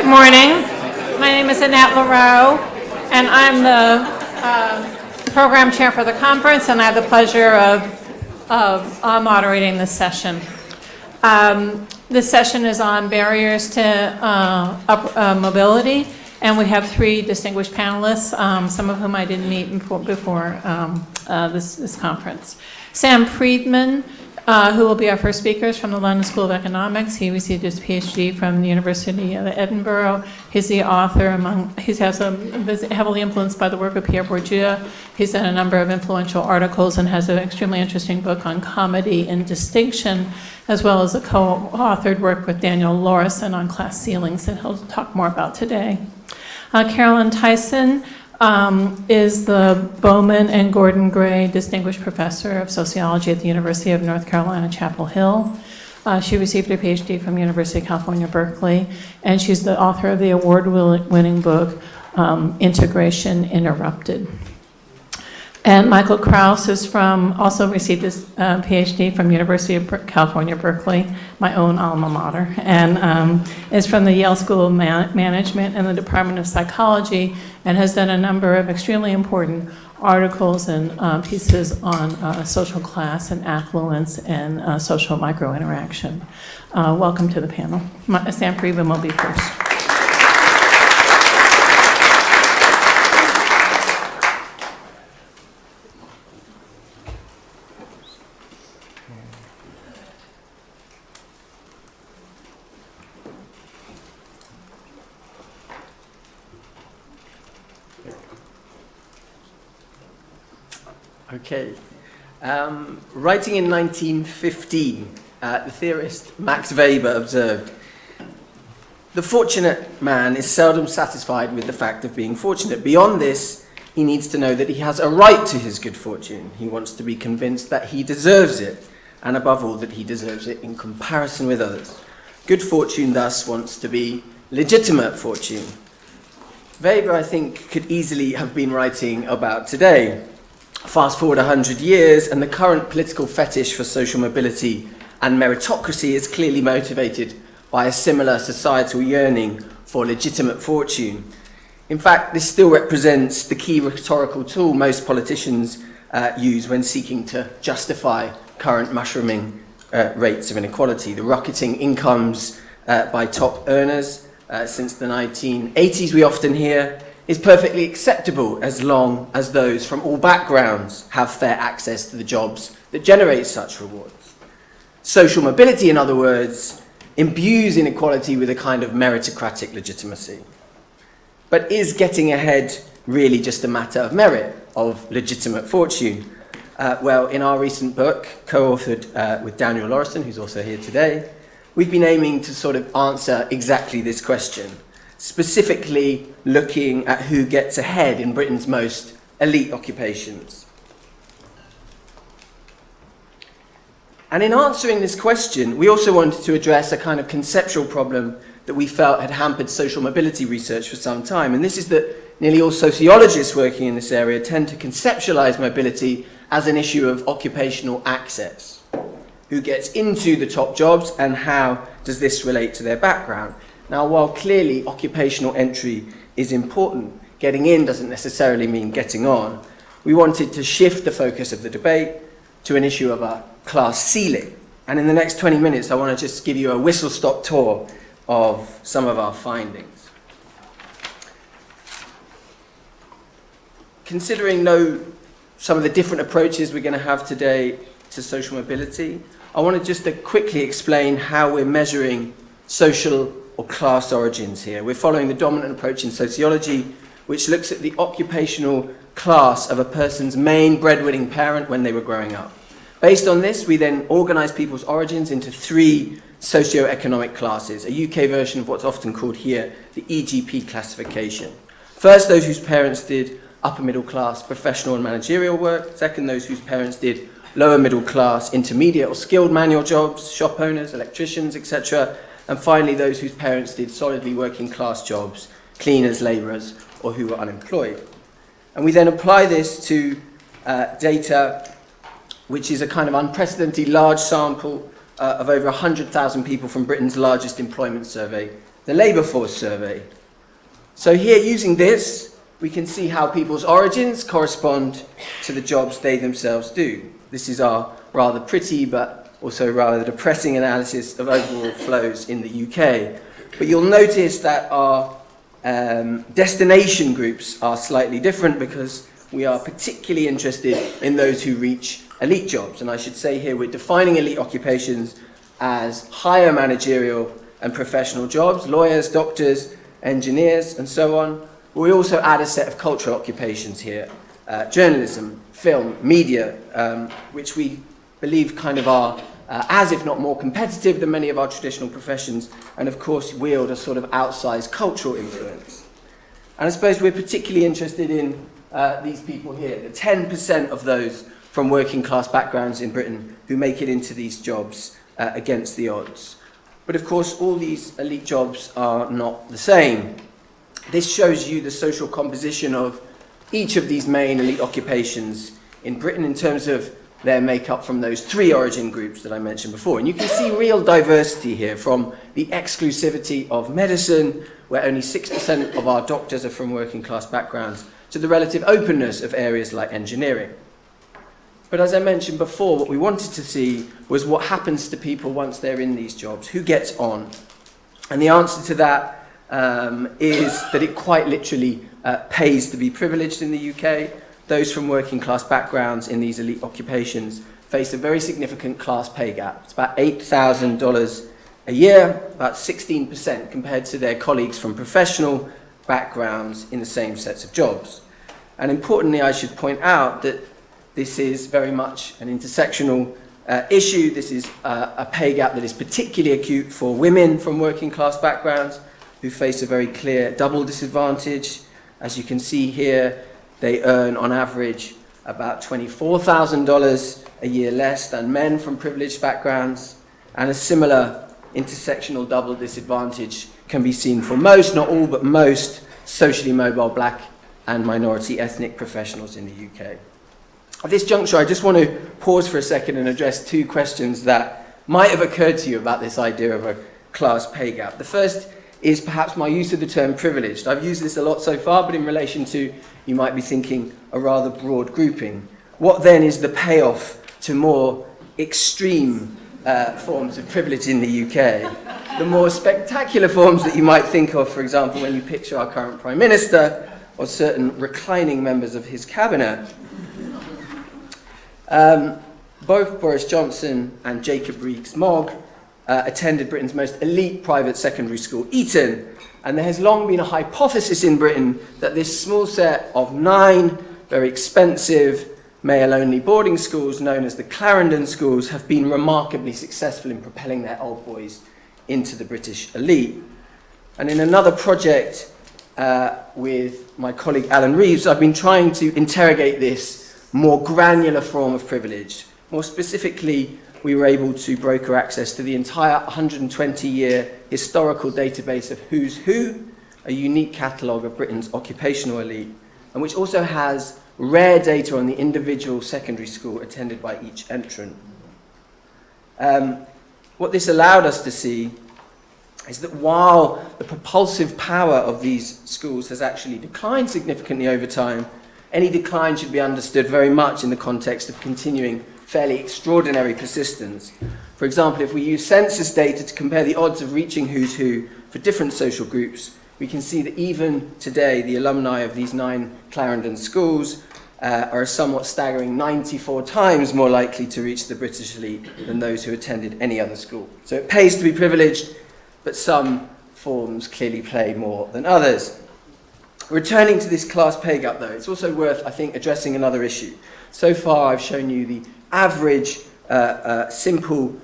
morning. My name is Annette LaRoe, and I'm the program chair for the conference, and I have the pleasure of moderating this session. This session is on barriers to mobility, and we have three distinguished panelists, some of whom I didn't meet before this conference. Sam Friedman, who will be our first speaker, is from the London School of Economics. He received his PhD from the University of Edinburgh. He's the author heavily influenced by the work of Pierre Bourdieu. He's done a number of influential articles and has an extremely interesting book on comedy and distinction, as well as a co-authored work with Daniel Lorison on class ceilings that he'll talk more about today. Carolyn Tyson is the Bowman and Gordon Gray Distinguished Professor of Sociology at the University of North Carolina, Chapel Hill. She received her PhD from University of California, Berkeley, and she's the author of the award-winning book, Integration Interrupted. And Michael Kraus also received his PhD from University of California, Berkeley, my own alma mater, and is from the Yale School of Management and the Department of Psychology, and has done a number of extremely important articles and pieces on social class and affluence and social micro-interaction. Welcome to the panel. Sam Friedman will be first. Okay. Writing in 1915, the theorist Max Weber observed, "The fortunate man is seldom satisfied with the fact of being fortunate. Beyond this, he needs to know that he has a right to his good fortune. He wants to be convinced that he deserves it, and above all, that he deserves it in comparison with others. Good fortune thus wants to be legitimate fortune." Weber, I think, could easily have been writing about today. Fast forward 100 years, and the current political fetish for social mobility and meritocracy is clearly motivated by a similar societal yearning for legitimate fortune. In fact, this still represents the key rhetorical tool most politicians use when seeking to justify current mushrooming rates of inequality. The rocketing incomes by top earners since the 1980s, we often hear, is perfectly acceptable as long as those from all backgrounds have fair access to the jobs that generate such rewards. Social mobility, in other words, imbues inequality with a kind of meritocratic legitimacy. But is getting ahead really just a matter of merit, of legitimate fortune? Well, in our recent book, co-authored with Daniel Lorison, who's also here today, we've been aiming to sort of answer exactly this question, specifically looking at who gets ahead in Britain's most elite occupations. And in answering this question, we also wanted to address a kind of conceptual problem that we felt had hampered social mobility research for some time, and this is that nearly all sociologists working in this area tend to conceptualize mobility as an issue of occupational access. Who gets into the top jobs, and how does this relate to their background? Now, while clearly occupational entry is important, getting in doesn't necessarily mean getting on. We wanted to shift the focus of the debate to an issue of a class ceiling. And in the next 20 minutes, I want to just give you a whistle-stop tour of some of our findings. Considering some of the different approaches we're going to have today to social mobility, I wanted just to quickly explain how we're measuring social or class origins here. We're following the dominant approach in sociology, which looks at the occupational class of a person's main breadwinning parent when they were growing up. Based on this, we then organize people's origins into three socio-economic classes, a UK version of what's often called here the EGP classification. First, those whose parents did upper middle class professional and managerial work. Second, those whose parents did lower middle class, intermediate or skilled manual jobs, shop owners, electricians, etc. And finally, those whose parents did solidly working class jobs, cleaners, labourers, or who were unemployed. And we then apply this to data, which is a kind of unprecedented large sample of over 100,000 people from Britain's largest employment survey, the labour force survey. So here, using this, we can see how people's origins correspond to the jobs they themselves do. This is our rather pretty but also rather depressing analysis of overall flows in the UK. But you'll notice that our destination groups are slightly different because we are particularly interested in those who reach elite jobs. And I should say here we're defining elite occupations as higher managerial and professional jobs, lawyers, doctors, engineers, and so on. But we also add a set of cultural occupations here, journalism, film, media, which we believe kind of are as if not more competitive than many of our traditional professions, and of course wield a sort of outsized cultural influence. And I suppose we're particularly interested in these people here, the 10% of those from working class backgrounds in Britain who make it into these jobs against the odds. But of course all these elite jobs are not the same. This shows you the social composition of each of these main elite occupations in Britain in terms of their makeup from those three origin groups that I mentioned before. And you can see real diversity here, from the exclusivity of medicine, where only 6% of our doctors are from working class backgrounds, to the relative openness of areas like engineering. But as I mentioned before, what we wanted to see was what happens to people once they're in these jobs, who gets on. And the answer to that is that it quite literally pays to be privileged in the UK. Those from working class backgrounds in these elite occupations face a very significant class pay gap. It's about $8,000 a year, about 16% compared to their colleagues from professional backgrounds in the same sets of jobs. And importantly, I should point out that this is very much an intersectional issue. This is a pay gap that is particularly acute for women from working class backgrounds who face a very clear double disadvantage. As you can see here, they earn on average about $24,000 a year less than men from privileged backgrounds, and a similar intersectional double disadvantage can be seen for most, not all, but most socially mobile black and minority ethnic professionals in the UK. At this juncture, I just want to pause for a second and address two questions that might have occurred to you about this idea of a class pay gap. The first is perhaps my use of the term privileged. I've used this a lot so far, but in relation to, you might be thinking, a rather broad grouping. What then is the payoff to more extreme forms of privilege in the UK? The more spectacular forms that you might think of, for example, when you picture our current Prime Minister or certain reclining members of his cabinet. Both Boris Johnson and Jacob Rees-Mogg attended Britain's most elite private secondary school, Eton, and there has long been a hypothesis in Britain that this small set of 9 very expensive male-only boarding schools, known as the Clarendon schools, have been remarkably successful in propelling their old boys into the British elite. And in another project with my colleague Alan Reeves, I've been trying to interrogate this more granular form of privilege. More specifically, we were able to broker access to the entire 120-year historical database of Who's Who, a unique catalogue of Britain's occupational elite, and which also has rare data on the individual secondary school attended by each entrant. What this allowed us to see is that while the propulsive power of these schools has actually declined significantly over time, any decline should be understood very much in the context of continuing fairly extraordinary persistence. For example, if we use census data to compare the odds of reaching Who's Who for different social groups, we can see that even today, the alumni of these 9 Clarendon schools are a somewhat staggering 94 times more likely to reach the British elite than those who attended any other school. So it pays to be privileged, but some forms clearly pay more than others. Returning to this class pay gap, though, it's also worth, I think, addressing another issue. So far, I've shown you the average, simple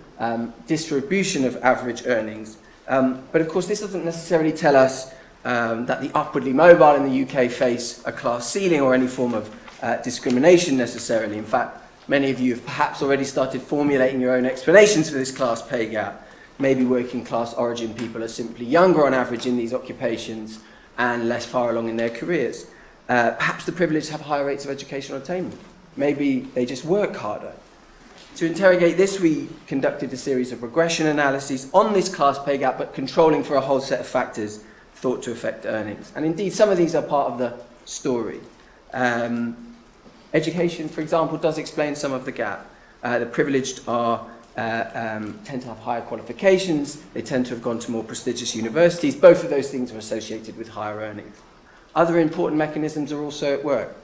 distribution of average earnings. But of course, this doesn't necessarily tell us that the upwardly mobile in the UK face a class ceiling or any form of discrimination necessarily. In fact, many of you have perhaps already started formulating your own explanations for this class pay gap. Maybe working class origin people are simply younger on average in these occupations and less far along in their careers. Perhaps the privileged have higher rates of educational attainment. Maybe they just work harder. To interrogate this, we conducted a series of regression analyses on this class pay gap, but controlling for a whole set of factors thought to affect earnings. And indeed, some of these are part of the story. Education, for example, does explain some of the gap. The privileged tend to have higher qualifications. They tend to have gone to more prestigious universities. Both of those things are associated with higher earnings. Other important mechanisms are also at work.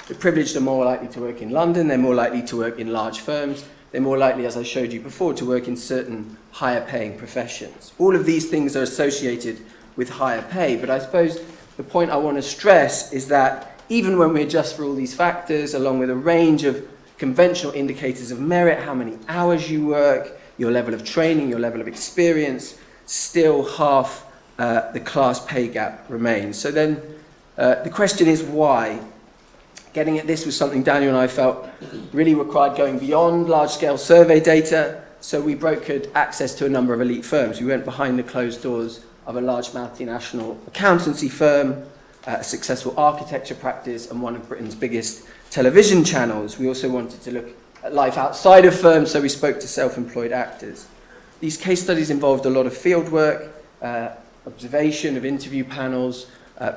The privileged are more likely to work in London. They're more likely to work in large firms. They're more likely, as I showed you before, to work in certain higher paying professions. All of these things are associated with higher pay. But I suppose the point I want to stress is that even when we adjust for all these factors, along with a range of conventional indicators of merit, how many hours you work, your level of training, your level of experience, still half the class pay gap remains. So then the question is why? Getting at this was something Daniel and I felt really required going beyond large-scale survey data, so we brokered access to a number of elite firms. We went behind the closed doors of a large multinational accountancy firm, a successful architecture practice, and one of Britain's biggest television channels. We also wanted to look at life outside of firms, so we spoke to self-employed actors. These case studies involved a lot of field work, observation of interview panels,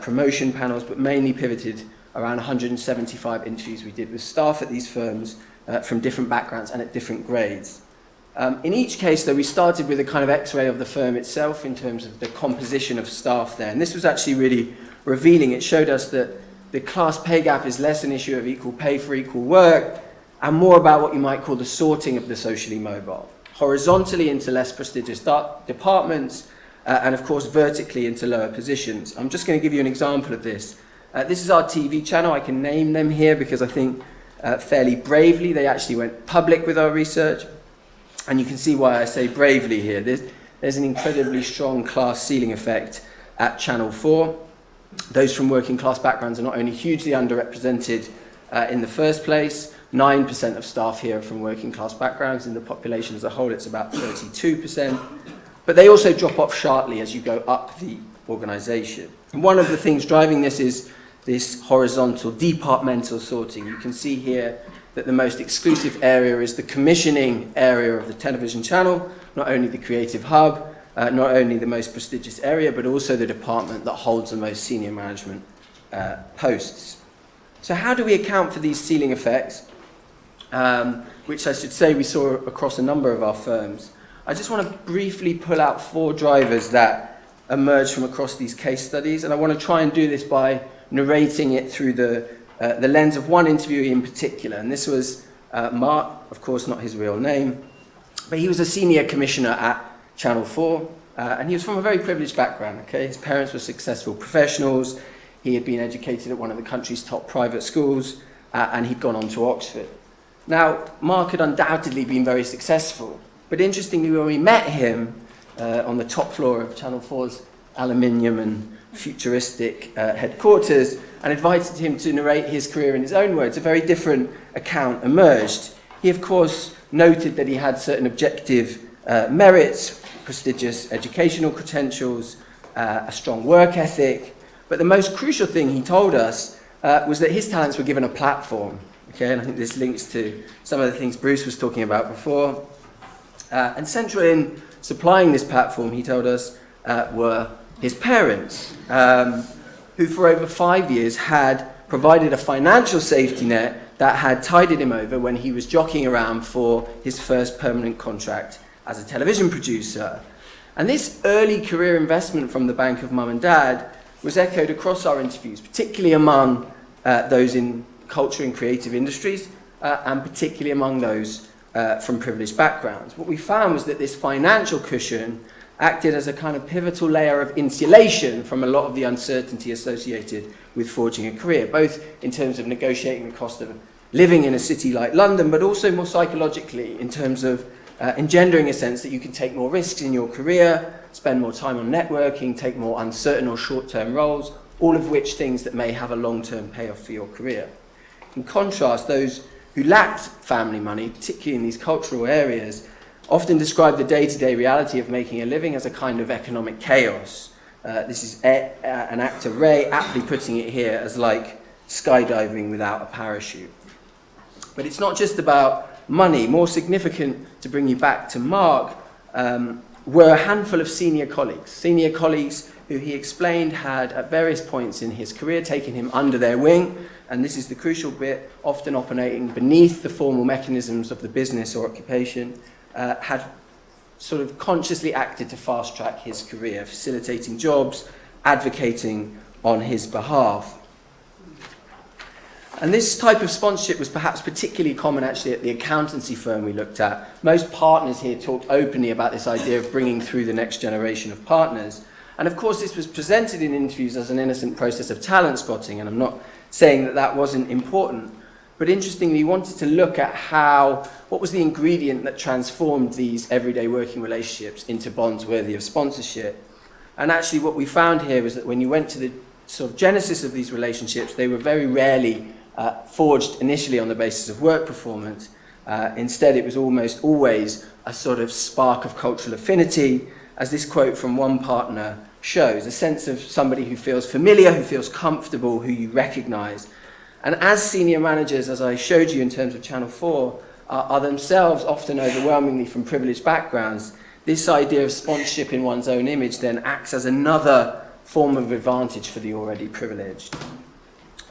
promotion panels, but mainly pivoted around 175 interviews we did with staff at these firms from different backgrounds and at different grades. In each case, though, we started with a kind of x-ray of the firm itself in terms of the composition of staff there. And this was actually really revealing. It showed us that the class pay gap is less an issue of equal pay for equal work and more about what you might call the sorting of the socially mobile. Horizontally into less prestigious departments and, of course, vertically into lower positions. I'm just going to give you an example of this. This is our TV channel. I can name them here because I think fairly bravely they actually went public with our research. And you can see why I say bravely here. There's an incredibly strong class ceiling effect at Channel 4. Those from working class backgrounds are not only hugely underrepresented in the first place, 9% of staff here are from working class backgrounds. In the population as a whole, it's about 32%. But they also drop off sharply as you go up the organisation. And one of the things driving this is this horizontal departmental sorting. You can see here that the most exclusive area is the commissioning area of the television channel, not only the creative hub, not only the most prestigious area, but also the department that holds the most senior management posts. So how do we account for these ceiling effects, which I should say we saw across a number of our firms? I just want to briefly pull out 4 drivers that emerge from across these case studies, and I want to try and do this by narrating it through the lens of one interviewee in particular. And this was Mark, of course not his real name, but he was a senior commissioner at Channel 4, and he was from a very privileged background. Okay, his parents were successful professionals, he had been educated at one of the country's top private schools, and he'd gone on to Oxford. Now, Mark had undoubtedly been very successful, but interestingly, when we met him on the top floor of Channel 4's aluminium and futuristic headquarters and invited him to narrate his career in his own words, a very different account emerged. He, of course, noted that he had certain objective merits, prestigious educational credentials, a strong work ethic, but the most crucial thing he told us was that his talents were given a platform. Okay, and I think this links to some of the things Bruce was talking about before. And central in supplying this platform, he told us, were his parents, who for over 5 years had provided a financial safety net that had tided him over when he was jockeying around for his first permanent contract as a television producer. And this early career investment from the bank of mum and dad was echoed across our interviews, particularly among those in culture and creative industries, and particularly among those from privileged backgrounds. What we found was that this financial cushion acted as a kind of pivotal layer of insulation from a lot of the uncertainty associated with forging a career, both in terms of negotiating the cost of living in a city like London, but also more psychologically in terms of engendering a sense that you can take more risks in your career, spend more time on networking, take more uncertain or short-term roles, all of which things that may have a long-term payoff for your career. In contrast, those who lacked family money, particularly in these cultural areas, often describe the day-to-day reality of making a living as a kind of economic chaos. This is an actor, Ray, aptly putting it here as like skydiving without a parachute. But it's not just about money. More significant, to bring you back to Mark, were a handful of senior colleagues who he explained had at various points in his career taken him under their wing, and this is the crucial bit, often operating beneath the formal mechanisms of the business or occupation, had sort of consciously acted to fast-track his career, facilitating jobs, advocating on his behalf. And this type of sponsorship was perhaps particularly common actually at the accountancy firm we looked at. Most partners here talked openly about this idea of bringing through the next generation of partners. And of course this was presented in interviews as an innocent process of talent spotting, and I'm not saying that that wasn't important. But interestingly, we wanted to look at what was the ingredient that transformed these everyday working relationships into bonds worthy of sponsorship. And actually what we found here was that when you went to the sort of genesis of these relationships, they were very rarely forged initially on the basis of work performance. Instead, it was almost always a sort of spark of cultural affinity, as this quote from one partner shows, a sense of somebody who feels familiar, who feels comfortable, who you recognize. And as senior managers, as I showed you in terms of Channel 4, are themselves often overwhelmingly from privileged backgrounds, this idea of sponsorship in one's own image then acts as another form of advantage for the already privileged.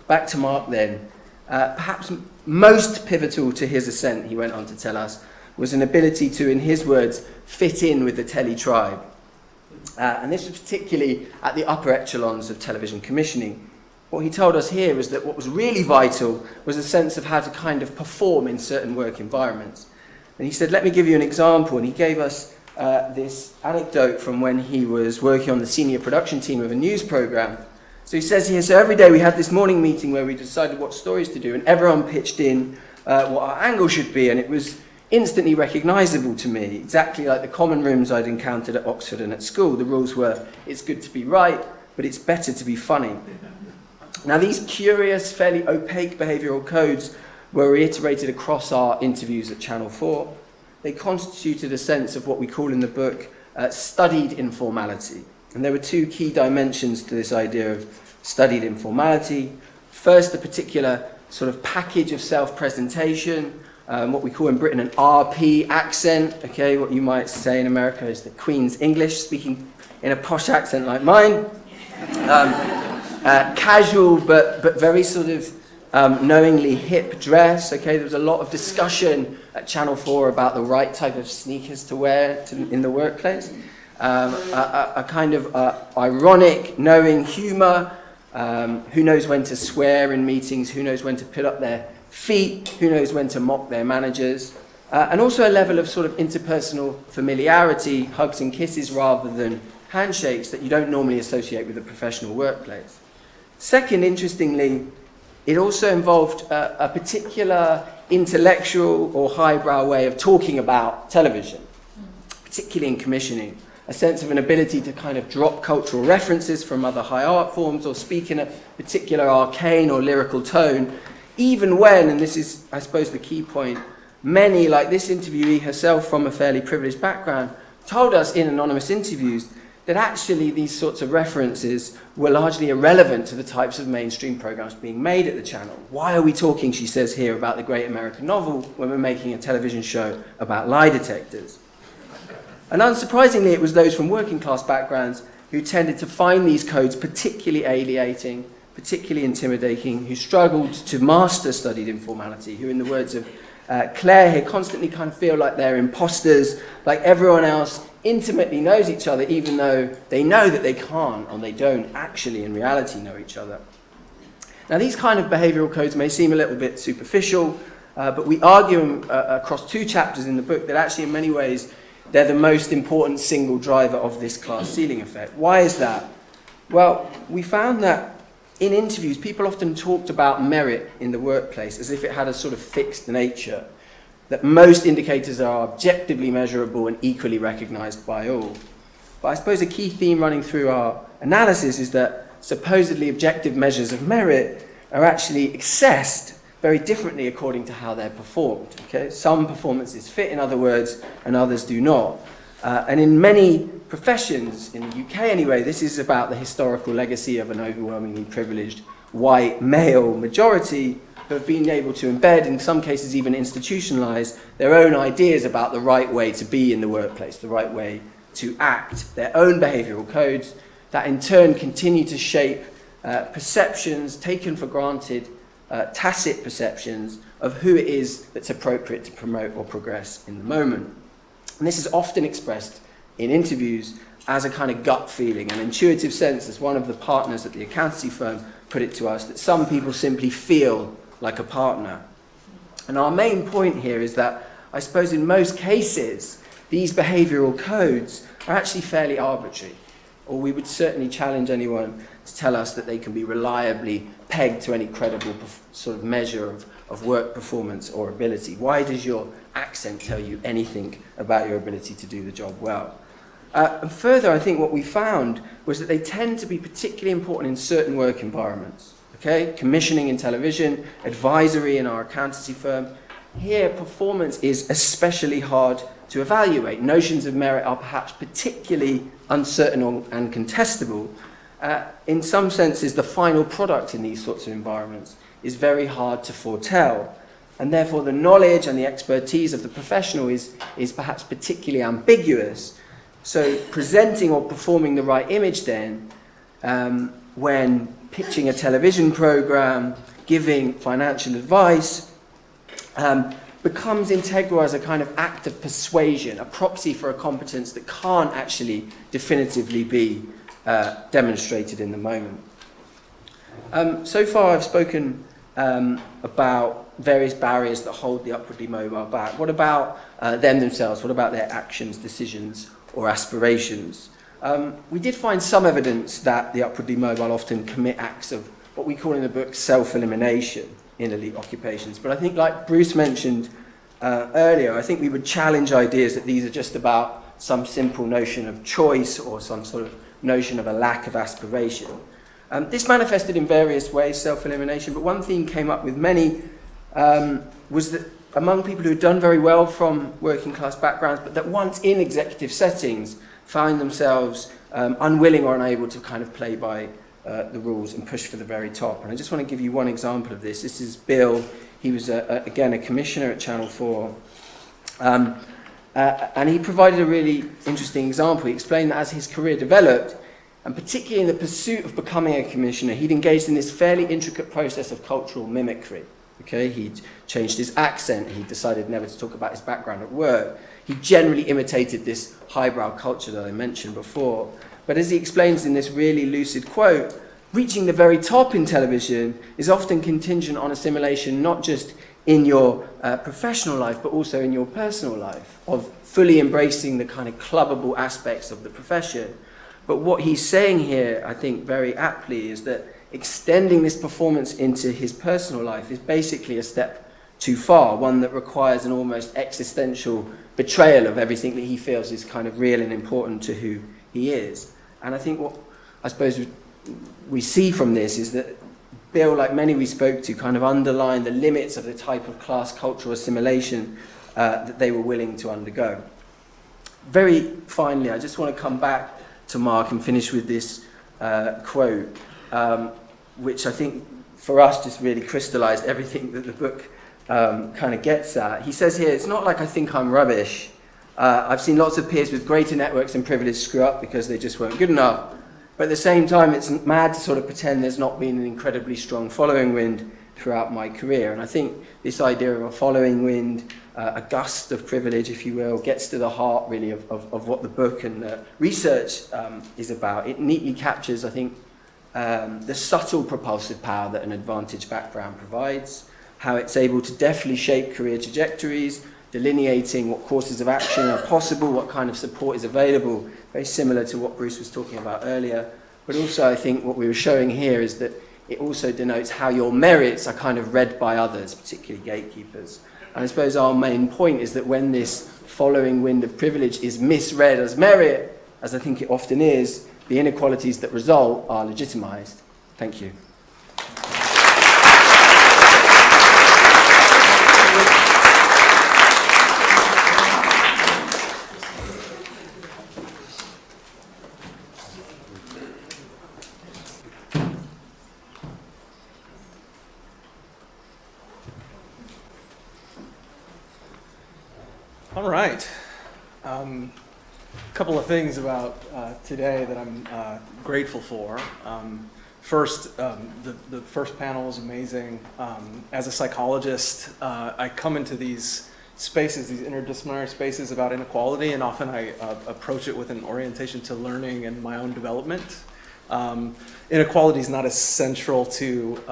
Back to Mark then. Perhaps most pivotal to his ascent, he went on to tell us, was an ability to, in his words, fit in with the telly tribe. And this was particularly at the upper echelons of television commissioning. What he told us here was that what was really vital was a sense of how to kind of perform in certain work environments. And he said, let me give you an example. And he gave us this anecdote from when he was working on the senior production team of a news program. So he says here, so every day we had this morning meeting where we decided what stories to do, and everyone pitched in what our angle should be, and it was instantly recognizable to me, exactly like the common rooms I'd encountered at Oxford and at school. The rules were, it's good to be right, but it's better to be funny. Now these curious, fairly opaque behavioural codes were reiterated across our interviews at Channel 4. They constituted a sense of what we call in the book studied informality. And there were two key dimensions to this idea of studied informality. First, a particular sort of package of self-presentation, what we call in Britain an RP accent, okay, what you might say in America is the Queen's English, speaking in a posh accent like mine. Casual but very sort of knowingly hip dress, okay, there was a lot of discussion at Channel 4 about the right type of sneakers to wear in the workplace. A kind of ironic, knowing humour, who knows when to swear in meetings, who knows when to put up their feet, who knows when to mock their managers, and also a level of sort of interpersonal familiarity, hugs and kisses rather than handshakes that you don't normally associate with a professional workplace. Second, interestingly, it also involved a particular intellectual or highbrow way of talking about television, particularly in commissioning. A sense of an ability to kind of drop cultural references from other high art forms or speak in a particular arcane or lyrical tone, even when, and this is, I suppose, the key point, many, like this interviewee herself from a fairly privileged background, told us in anonymous interviews that actually these sorts of references were largely irrelevant to the types of mainstream programs being made at the channel. Why are we talking, she says here, about the great American novel when we're making a television show about lie detectors? And unsurprisingly, it was those from working class backgrounds who tended to find these codes particularly alienating, particularly intimidating, who struggled to master studied informality, who, in the words of Claire here, constantly kind of feel like they're imposters, like everyone else intimately knows each other, even though they know that they can't or they don't actually in reality know each other. Now these kind of behavioural codes may seem a little bit superficial, but we argue across two chapters in the book that actually in many ways they're the most important single driver of this class ceiling effect. Why is that? Well, we found that in interviews, people often talked about merit in the workplace as if it had a sort of fixed nature, that most indicators are objectively measurable and equally recognised by all. But I suppose a key theme running through our analysis is that supposedly objective measures of merit are actually accessed very differently according to how they're performed. Okay? Some performances fit, in other words, and others do not. And in many professions, in the UK anyway, this is about the historical legacy of an overwhelmingly privileged white male majority, who have been able to embed, in some cases even institutionalize, their own ideas about the right way to be in the workplace, the right way to act, their own behavioral codes that in turn continue to shape perceptions taken for granted, tacit perceptions of who it is that's appropriate to promote or progress in the moment. And this is often expressed in interviews as a kind of gut feeling, an intuitive sense, as one of the partners at the accountancy firm put it to us, that some people simply feel like a partner. And our main point here is that, I suppose in most cases, these behavioural codes are actually fairly arbitrary, or we would certainly challenge anyone to tell us that they can be reliably pegged to any credible sort of measure of work performance or ability. Why does your accent tell you anything about your ability to do the job well? And further, I think what we found was that they tend to be particularly important in certain work environments. Okay? Commissioning in television, advisory in our accountancy firm. Here, performance is especially hard to evaluate. Notions of merit are perhaps particularly uncertain and contestable. In some senses, the final product in these sorts of environments is very hard to foretell. And therefore, the knowledge and the expertise of the professional is perhaps particularly ambiguous. So presenting or performing the right image then, when pitching a television program, giving financial advice, becomes integral as a kind of act of persuasion, a proxy for a competence that can't actually definitively be demonstrated in the moment. So far I've spoken about various barriers that hold the upwardly mobile back. What about them themselves? What about their actions, decisions, or aspirations? We did find some evidence that the upwardly mobile often commit acts of what we call in the book self-elimination in elite occupations. But I think, like Bruce mentioned earlier, I think we would challenge ideas that these are just about some simple notion of choice or some sort of notion of a lack of aspiration. This manifested in various ways, self-elimination, but one theme came up with many was that among people who had done very well from working class backgrounds, but that once in executive settings found themselves unwilling or unable to kind of play by the rules and push for the very top. And I just want to give you one example of this. This is Bill. He was, again, a commissioner at Channel 4. And he provided a really interesting example. He explained that as his career developed, and particularly in the pursuit of becoming a commissioner, he'd engaged in this fairly intricate process of cultural mimicry. Okay, he'd changed his accent. He decided never to talk about his background at work. He generally imitated this highbrow culture that I mentioned before. But as he explains in this really lucid quote, reaching the very top in television is often contingent on assimilation, not just in your professional life, but also in your personal life, of fully embracing the kind of clubbable aspects of the profession. But what he's saying here, I think very aptly, is that extending this performance into his personal life is basically a step too far, one that requires an almost existential betrayal of everything that he feels is kind of real and important to who he is. And I think what I suppose we see from this is that Bill, like many we spoke to, kind of underlined the limits of the type of class cultural assimilation that they were willing to undergo. Very finally, I just want to come back to Mark and finish with this quote, which I think for us just really crystallized everything that the book kind of gets at. He says here, "It's not like I think I'm rubbish. I've seen lots of peers with greater networks and privilege screw up because they just weren't good enough. But at the same time, it's mad to sort of pretend there's not been an incredibly strong following wind throughout my career." And I think this idea of a following wind, a gust of privilege, if you will, gets to the heart really of what the book and the research is about. It neatly captures, I think, the subtle propulsive power that an advantaged background provides, how it's able to deftly shape career trajectories, delineating what courses of action are possible, what kind of support is available, very similar to what Bruce was talking about earlier. But also I think what we were showing here is that it also denotes how your merits are kind of read by others, particularly gatekeepers. And I suppose our main point is that when this following wind of privilege is misread as merit, as I think it often is, the inequalities that result are legitimized. Thank you. All right. A couple of things about today that I'm grateful for. First, the first panel was amazing. As a psychologist, I come into these spaces, these interdisciplinary spaces about inequality, and often I approach it with an orientation to learning and my own development. Inequality is not as central to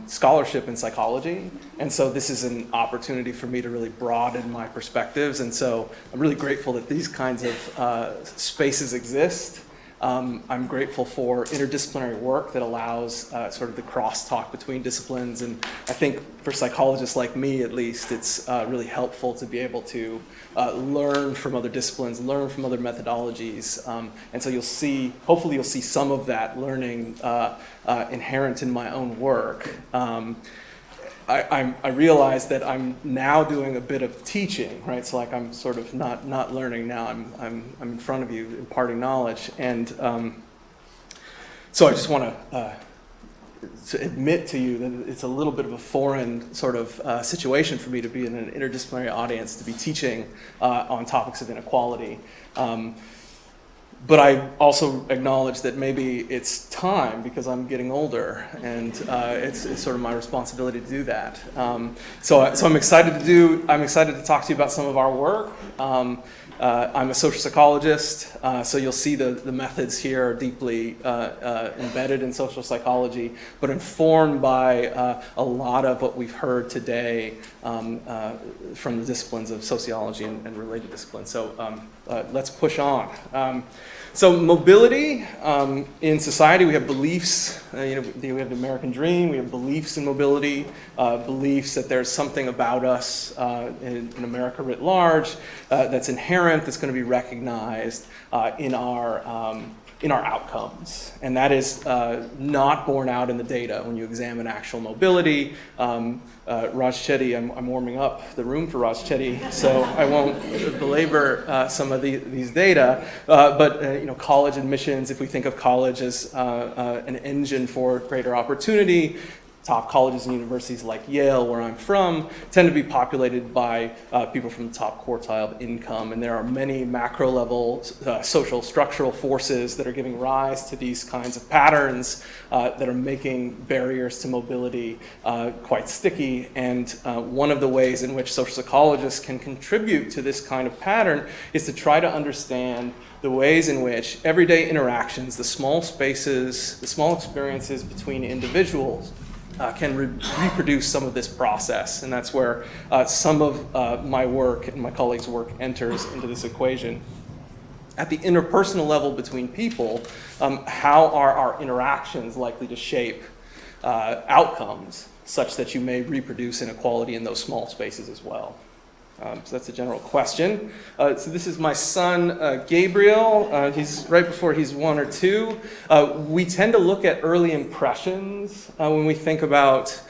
scholarship in psychology, and so this is an opportunity for me to really broaden my perspectives, and so I'm really grateful that these kinds of spaces exist. I'm grateful for interdisciplinary work that allows sort of the crosstalk between disciplines, and I think for psychologists like me at least, it's really helpful to be able to learn from other disciplines, learn from other methodologies, and so hopefully you'll see some of that learning inherent in my own work. I realize that I'm now doing a bit of teaching, right? So like I'm sort of not learning now. I'm in front of you imparting knowledge, and so I just want to admit to you that it's a little bit of a foreign sort of situation for me to be in an interdisciplinary audience, to be teaching on topics of inequality. But I also acknowledge that maybe it's time because I'm getting older, and it's sort of my responsibility to do that. So I'm excited to talk to you about some of our work. I'm a social psychologist, so you'll see the methods here are deeply embedded in social psychology, but informed by a lot of what we've heard today from the disciplines of sociology and related disciplines. So let's push on. So mobility in society, we have beliefs. We have the American dream. We have beliefs in mobility, beliefs that there's something about us in America writ large that's inherent, that's going to be recognized in our outcomes, and that is not borne out in the data when you examine actual mobility. Raj Chetty, I'm warming up the room for Raj Chetty, so I won't belabor some of these data, but college admissions, if we think of college as an engine for greater opportunity, top colleges and universities like Yale, where I'm from, tend to be populated by people from the top quartile of income, and there are many macro level social structural forces that are giving rise to these kinds of patterns that are making barriers to mobility quite sticky, and one of the ways in which social psychologists can contribute to this kind of pattern is to try to understand the ways in which everyday interactions, the small spaces, the small experiences between individuals can reproduce some of this process, and that's where some of my work and my colleagues' work enters into this equation. At the interpersonal level between people, how are our interactions likely to shape outcomes such that you may reproduce inequality in those small spaces as well? So that's a general question. So this is my son, Gabriel. He's right before he's 1 or 2. We tend to look at early impressions when we think about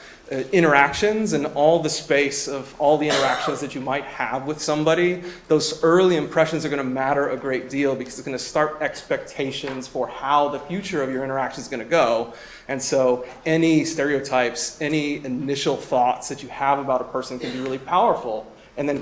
interactions and all the space of all the interactions that you might have with somebody. Those early impressions are going to matter a great deal because it's going to start expectations for how the future of your interaction is going to go. And so any stereotypes, any initial thoughts that you have about a person can be really powerful, and then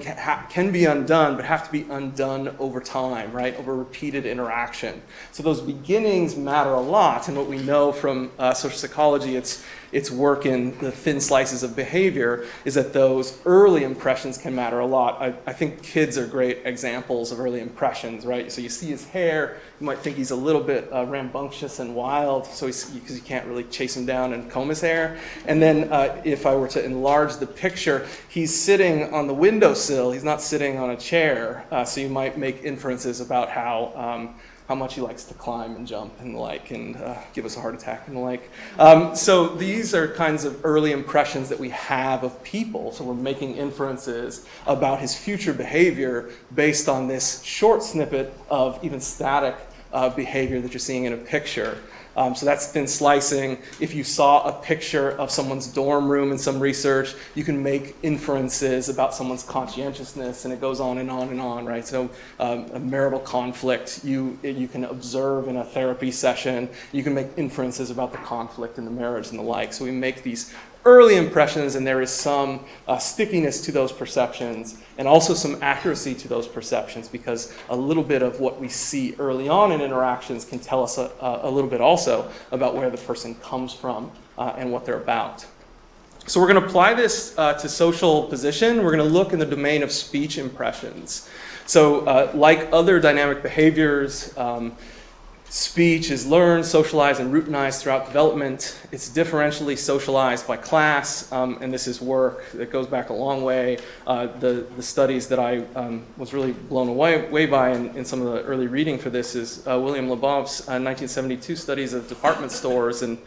can be undone, but have to be undone over time, right? Over repeated interaction. So those beginnings matter a lot, and what we know from social psychology, its work in the thin slices of behavior, is that those early impressions can matter a lot. I think kids are great examples of early impressions, right? So you see his hair, you might think he's a little bit rambunctious and wild, because you can't really chase him down and comb his hair. And then if I were to enlarge the picture, he's sitting on the windowsill, he's not sitting on a chair, so you might make inferences about how much he likes to climb and jump and the like, and give us a heart attack and the like. So these are kinds of early impressions that we have of people. So we're making inferences about his future behavior based on this short snippet of even static behavior that you're seeing in a picture. So that's thin slicing. If you saw a picture of someone's dorm room in some research, you can make inferences about someone's conscientiousness, and it goes on and on and on, right? So a marital conflict, you can observe in a therapy session. You can make inferences about the conflict in the marriage and the like. So we make these early impressions, and there is some stickiness to those perceptions, and also some accuracy to those perceptions, because a little bit of what we see early on in interactions can tell us a little bit also about where the person comes from and what they're about. So we're going to apply this to social position. We're going to look in the domain of speech impressions. So like other dynamic behaviors, speech is learned, socialized, and routinized throughout development. It's differentially socialized by class, and this is work that goes back a long way. The studies that I was really blown away by in some of the early reading for this is William Lebov's 1972 studies of department stores, and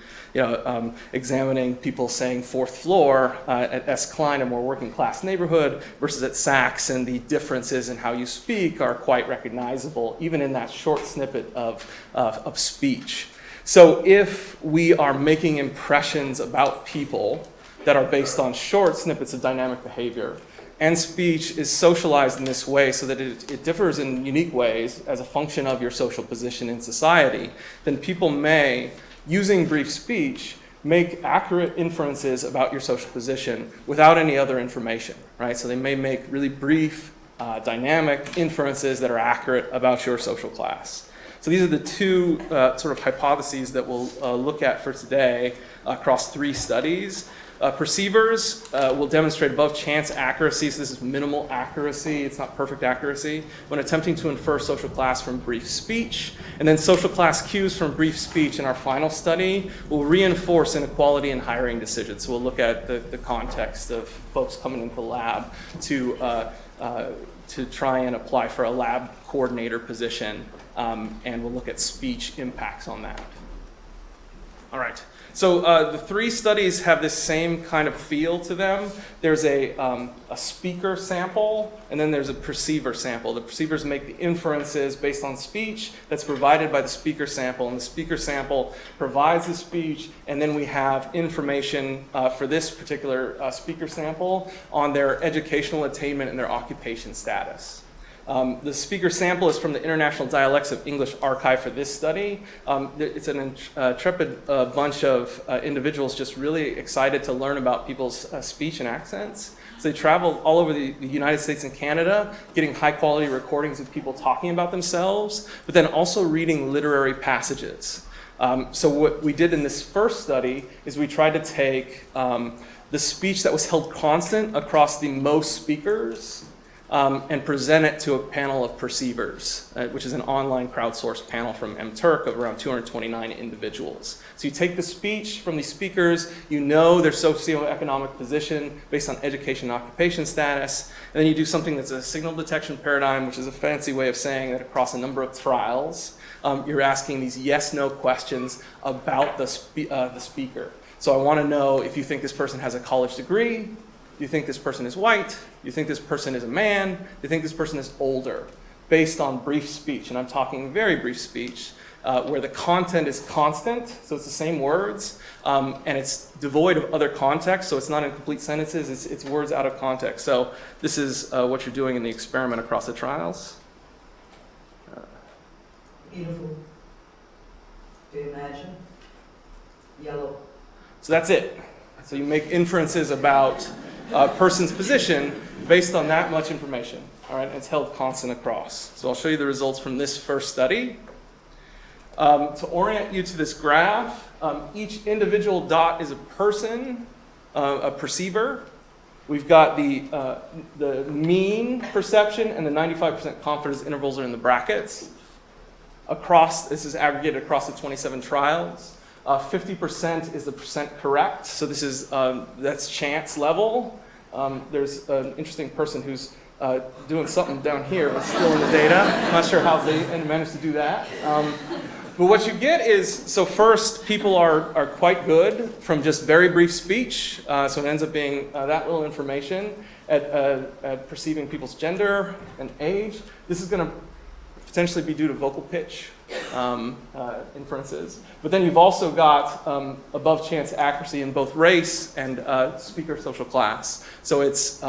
examining people saying fourth floor at S. Klein, a more working class neighborhood, versus at Saks, and the differences in how you speak are quite recognizable, even in that short snippet of speech. So if we are making impressions about people that are based on short snippets of dynamic behavior, and speech is socialized in this way so that it differs in unique ways as a function of your social position in society, then people may, using brief speech, make accurate inferences about your social position without any other information, right? So they may make really brief, dynamic inferences that are accurate about your social class. So these are the two sort of hypotheses that we'll look at for today across 3 studies. Perceivers will demonstrate above chance accuracy, so this is minimal accuracy, it's not perfect accuracy, when attempting to infer social class from brief speech. And then social class cues from brief speech in our final study will reinforce inequality in hiring decisions. So we'll look at the context of folks coming into the lab to try and apply for a lab coordinator position, and we'll look at speech impacts on that. All right. So the 3 studies have this same kind of feel to them. There's a speaker sample, and then there's a perceiver sample. The perceivers make the inferences based on speech that's provided by the speaker sample, and the speaker sample provides the speech, and then we have information for this particular speaker sample on their educational attainment and their occupation status. The speaker sample is from the International Dialects of English archive for this study. It's an intrepid bunch of individuals just really excited to learn about people's speech and accents. So they traveled all over the United States and Canada, getting high quality recordings of people talking about themselves, but then also reading literary passages. So what we did in this first study is we tried to take the speech that was held constant across the most speakers, and present it to a panel of perceivers, which is an online crowdsourced panel from MTurk of around 229 individuals. So you take the speech from these speakers, you know their socioeconomic position based on education and occupation status, and then you do something that's a signal detection paradigm, which is a fancy way of saying that across a number of trials, you're asking these yes-no questions about the speaker. So I want to know if you think this person has a college degree, do you think this person is white? Do you think this person is a man? Do you think this person is older? Based on brief speech, and I'm talking very brief speech, where the content is constant, so it's the same words, and it's devoid of other context, so it's not in complete sentences, it's words out of context. So this is what you're doing in the experiment across the trials. Beautiful. Do you imagine? Yellow. So that's it. So you make inferences about a person's position based on that much information. All right, and it's held constant across. So I'll show you the results from this first study. To orient you to this graph, each individual dot is a person, a perceiver. We've got the mean perception and the 95% confidence intervals are in the brackets. This is aggregated across the 27 trials. 50% is the percent correct, so this is that's chance level. There's an interesting person who's doing something down here, but still in the data. I'm not sure how they managed to do that. But what you get is, so first, people are quite good from just very brief speech, so it ends up being that little information at perceiving people's gender and age. This is going to potentially be due to vocal pitch inferences. But then you've also got above chance accuracy in both race and speaker social class. So it's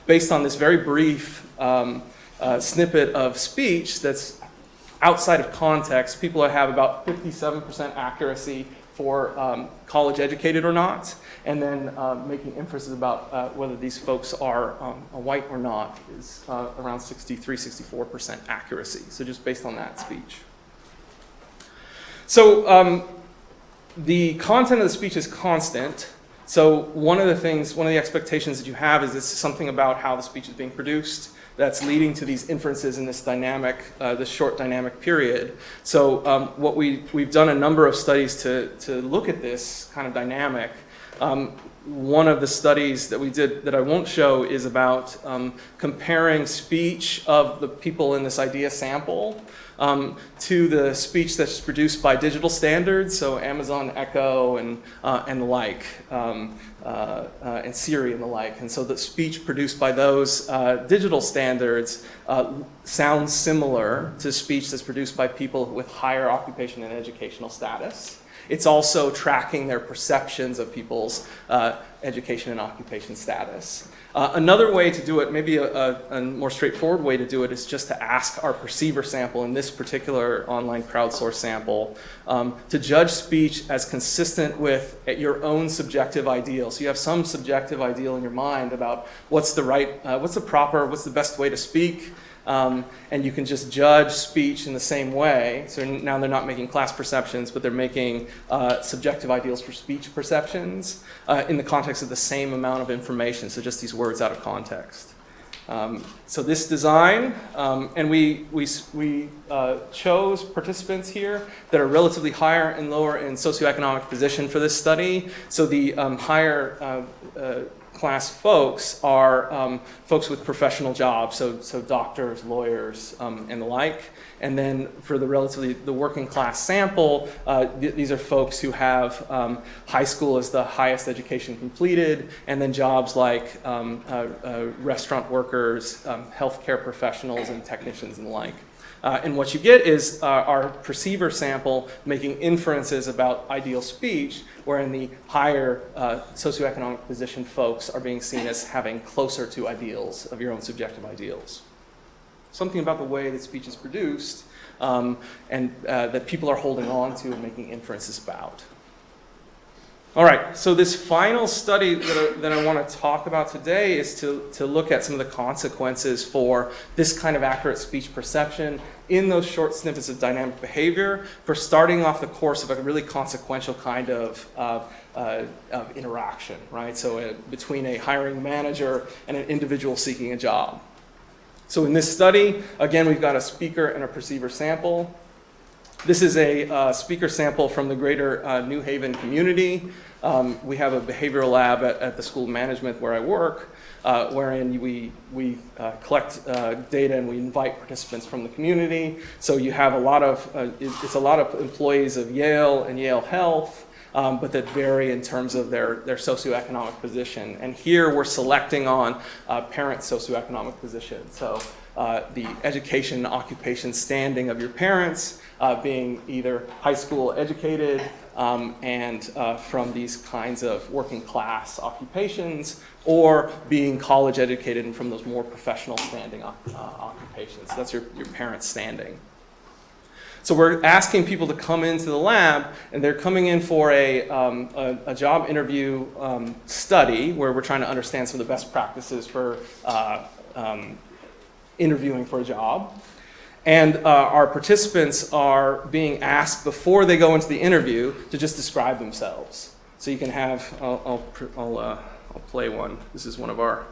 based on this very brief snippet of speech that's outside of context. People have about 57% accuracy for college educated or not, and then making inferences about whether these folks are white or not is around 63-64% accuracy. So just based on that speech. So the content of the speech is constant. So one of the expectations that you have is it's something about how the speech is being produced that's leading to these inferences in this dynamic, this short dynamic period. So what we've done a number of studies to look at this kind of dynamic. One of the studies that we did that I won't show is about comparing speech of the people in this idea sample to the speech that's produced by digital standards, so Amazon Echo and the like, and Siri and the like. And so the speech produced by those digital standards sounds similar to speech that's produced by people with higher occupation and educational status. It's also tracking their perceptions of people's education and occupation status. Another way to do it, maybe a more straightforward way to do it, is just to ask our perceiver sample in this particular online crowdsourced sample to judge speech as consistent with your own subjective ideal. So you have some subjective ideal in your mind about what's the best way to speak. And you can just judge speech in the same way. So now they're not making class perceptions, but they're making subjective ideals for speech perceptions in the context of the same amount of information, so just these words out of context. So this design, and we chose participants here that are relatively higher and lower in socioeconomic position for this study. So the higher class folks are folks with professional jobs, so doctors, lawyers, and the like. And then for the working class sample, these are folks who have high school as the highest education completed, and then jobs like restaurant workers, healthcare professionals, and technicians and the like. And what you get is our perceiver sample making inferences about ideal speech, wherein the higher socioeconomic position folks are being seen as having closer to ideals of your own subjective ideals. Something about the way that speech is produced and that people are holding on to and making inferences about. All right, so this final study that I want to talk about today is to look at some of the consequences for this kind of accurate speech perception in those short snippets of dynamic behavior for starting off the course of a really consequential kind of interaction, right? So between a hiring manager and an individual seeking a job. So in this study, again, we've got a speaker and a perceiver sample. This is a speaker sample from the greater New Haven community. We have a behavioral lab at the School of Management where I work, wherein we collect data and we invite participants from the community. So you have it's a lot of employees of Yale and Yale Health, but that vary in terms of their socioeconomic position. And here we're selecting on parent socioeconomic position. So the education and occupation standing of your parents, being either high school educated and from these kinds of working class occupations, or being college educated and from those more professional standing occupations. That's your parents' standing. So we're asking people to come into the lab, and they're coming in for a job interview study where we're trying to understand some of the best practices for interviewing for a job. And our participants are being asked before they go into the interview to just describe themselves. So you can have, I'll play one. This is one of our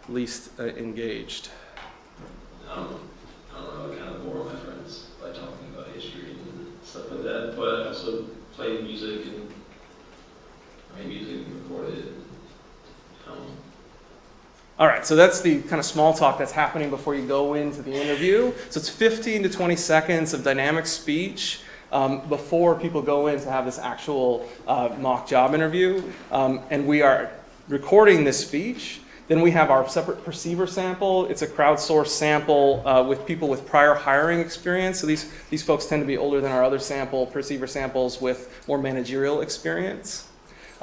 least engaged. I don't know, I kind of bore my friends by talking about history and stuff like that, but I also play music and make music and record it. All right, so that's the kind of small talk that's happening before you go into the interview. So it's 15 to 20 seconds of dynamic speech before people go in to have this actual mock job interview. And we are recording this speech. Then we have our separate perceiver sample. It's a crowdsourced sample with people with prior hiring experience. So these folks tend to be older than our other perceiver samples with more managerial experience.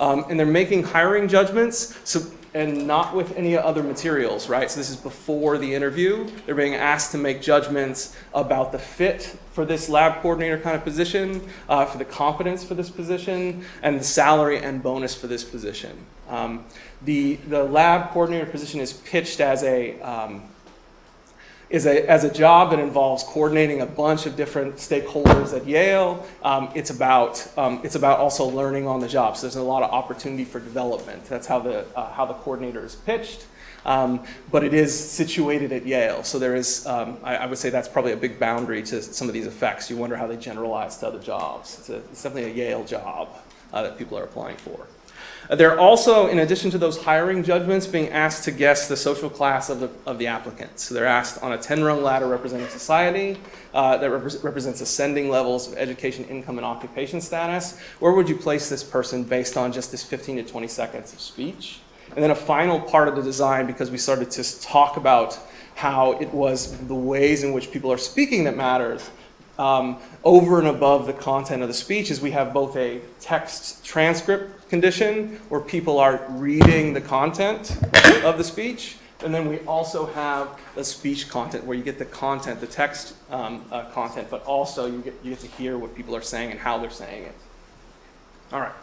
And they're making hiring judgments. So and not with any other materials, right? So this is before the interview. They're being asked to make judgments about the fit for this lab coordinator kind of position, for the competence for this position, and the salary and bonus for this position. The lab coordinator position is pitched as a job that involves coordinating a bunch of different stakeholders at Yale. It's about also learning on the job. So there's a lot of opportunity for development. That's how the coordinator is pitched. But it is situated at Yale. So there is, I would say that's probably a big boundary to some of these effects. You wonder how they generalize to other jobs. It's definitely a Yale job that people are applying for. They're also, in addition to those hiring judgments, being asked to guess the social class of the applicant. So they're asked on a 10-rung ladder representing society that represents ascending levels of education, income, and occupation status. Where would you place this person based on just this 15 to 20 seconds of speech? And then a final part of the design, because we started to talk about how it was the ways in which people are speaking that matters, over and above the content of the speech, is we have both a text transcript condition where people are reading the content of the speech, and then we also have the speech content where you get the content, the text content, but also you get to hear what people are saying and how they're saying it. All right,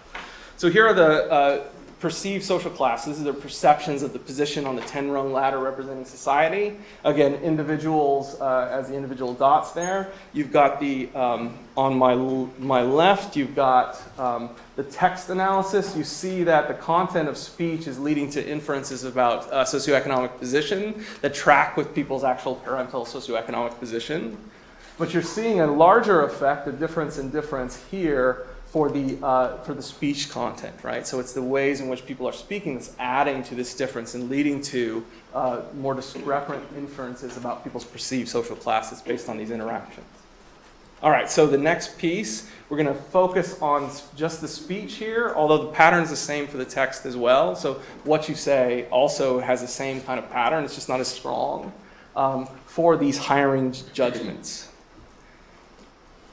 so here are the perceived social class. This is the perceptions of the position on the 10-rung ladder representing society. Again, individuals as the individual dots there. You've got the, on my left, you've got the text analysis. You see that the content of speech is leading to inferences about socioeconomic position that track with people's actual parental socioeconomic position. But you're seeing a larger effect, a difference in difference here, for the speech content, right? So it's the ways in which people are speaking that's adding to this difference and leading to more discrepant inferences about people's perceived social classes based on these interactions. All right, so the next piece, we're going to focus on just the speech here, although the pattern's the same for the text as well. So what you say also has the same kind of pattern. It's just not as strong for these hiring judgments.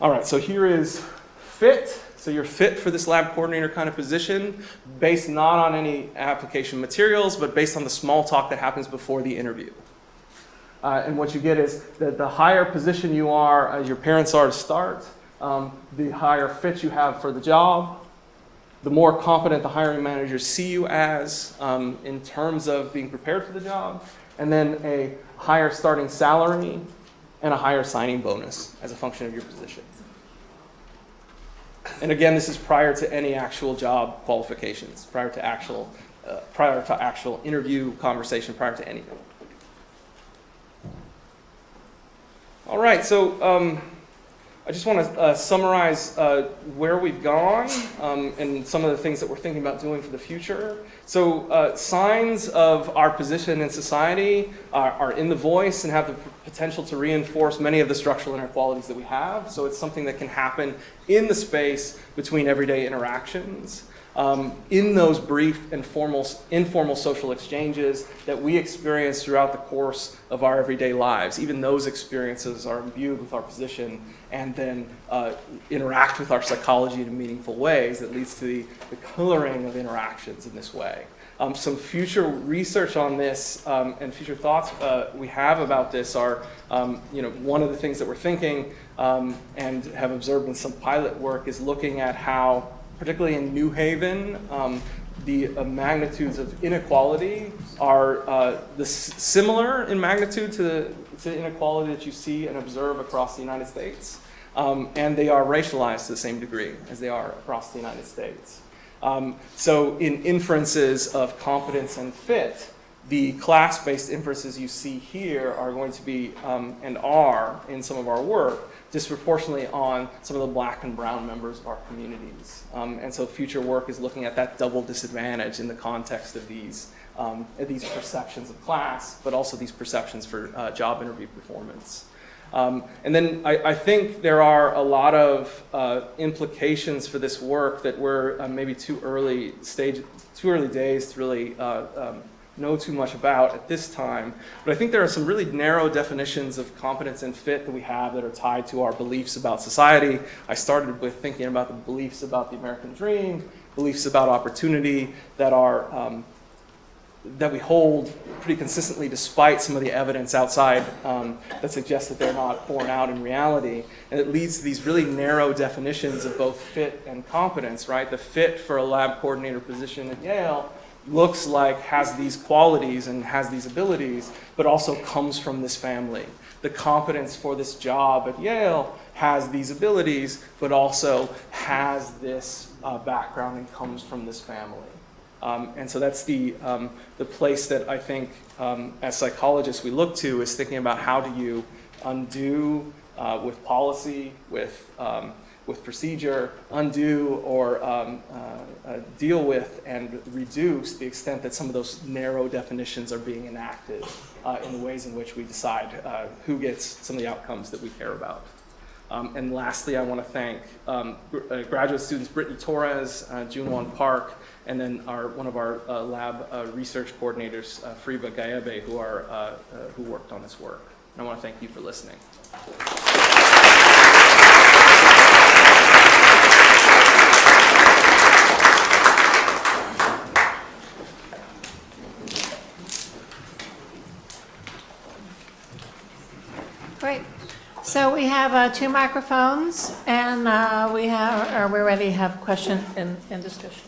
All right, so here is fit. So you're fit for this lab coordinator kind of position based not on any application materials, but based on the small talk that happens before the interview. And what you get is that the higher position you are, as your parents are to start, the higher fit you have for the job, the more confident the hiring managers see you as in terms of being prepared for the job, and then a higher starting salary and a higher signing bonus as a function of your position. And again, this is prior to any actual job qualifications, prior to actual interview conversation, prior to anything. All right, so I just want to summarize where we've gone and some of the things that we're thinking about doing for the future. So signs of our position in society are in the voice and have the potential to reinforce many of the structural inequalities that we have. So it's something that can happen in the space between everyday interactions. In those brief and informal social exchanges that we experience throughout the course of our everyday lives. Even those experiences are imbued with our position and then interact with our psychology in meaningful ways that leads to the coloring of interactions in this way. Some future research on this and future thoughts we have about this are, one of the things that we're thinking and have observed in some pilot work is looking at how, particularly in New Haven, the magnitudes of inequality are similar in magnitude to the inequality that you see and observe across the United States. And they are racialized to the same degree as they are across the United States. So in inferences of competence and fit, the class-based inferences you see here are going to be, and are in some of our work, disproportionately on some of the black and brown members of our communities. And so future work is looking at that double disadvantage in the context of these perceptions of class, but also these perceptions for job interview performance. And then I think there are a lot of implications for this work that we're maybe too early days to really know too much about at this time. But I think there are some really narrow definitions of competence and fit that we have that are tied to our beliefs about society. I started with thinking about the beliefs about the American dream, beliefs about opportunity that are that we hold pretty consistently despite some of the evidence outside that suggests that they're not borne out in reality. And it leads to these really narrow definitions of both fit and competence, right? The fit for a lab coordinator position at Yale looks like has these qualities and has these abilities, but also comes from this family. The competence for this job at Yale has these abilities, but also has this background and comes from this family. And so that's the place that I think as psychologists we look to, is thinking about how do you undo with policy, with procedure, undo or deal with and reduce the extent that some of those narrow definitions are being enacted in the ways in which we decide who gets some of the outcomes that we care about. And lastly, I want to thank graduate students Brittany Torres, Junwon Park, and then one of our lab research coordinators, Friedman Gaebe, who worked on this work. And I want to thank you for listening. Great. So we have 2 microphones, and we're ready to have question and discussion.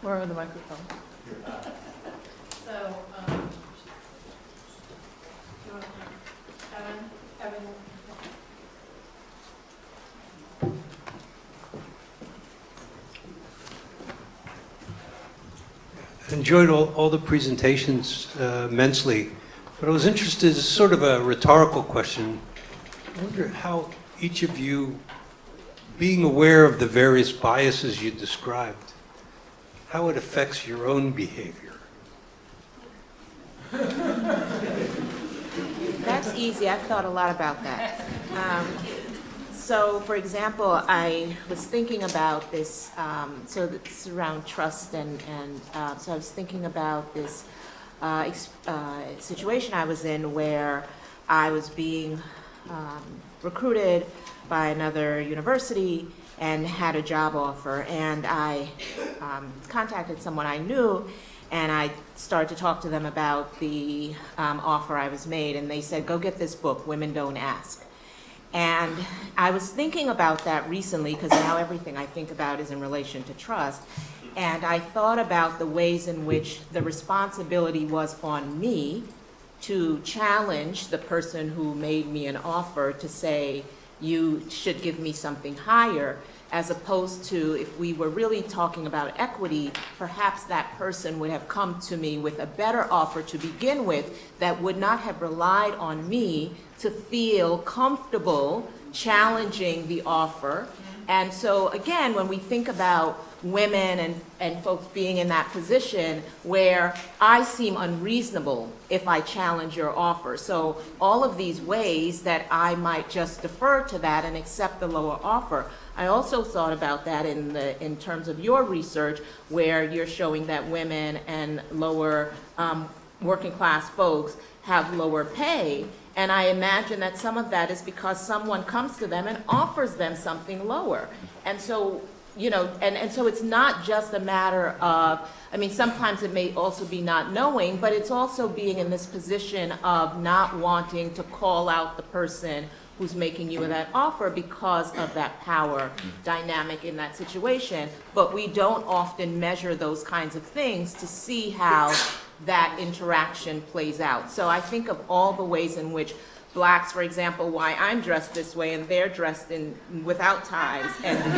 Where are the microphones? So, Evan. Enjoyed all the presentations immensely, but I was interested, as sort of a rhetorical question. I wonder how each of you, being aware of the various biases you described, how it affects your own behavior. That's easy. I've thought a lot about that. So, for example, I was thinking about this, so it's around trust, and so I was thinking about this situation I was in where I was being recruited by another university and had a job offer, and I contacted someone I knew, and I started to talk to them about the offer I was made, and they said, go get this book, Women Don't Ask. And I was thinking about that recently, because now everything I think about is in relation to trust. And I thought about the ways in which the responsibility was on me to challenge the person who made me an offer to say, you should give me something higher, as opposed to if we were really talking about equity, perhaps that person would have come to me with a better offer to begin with that would not have relied on me to feel comfortable challenging the offer. And so again, when we think about women and folks being in that position where I seem unreasonable if I challenge your offer. So all of these ways that I might just defer to that and accept the lower offer. I also thought about that in terms of your research, where you're showing that women and lower working class folks have lower pay. And I imagine that some of that is because someone comes to them and offers them something lower. And so, you know, and so it's not just a matter of, I mean, sometimes it may also be not knowing, but it's also being in this position of not wanting to call out the person who's making you that offer because of that power dynamic in that situation. But we don't often measure those kinds of things to see how that interaction plays out. So I think of all the ways in which blacks, for example, why I'm dressed this way and they're dressed without ties and I'm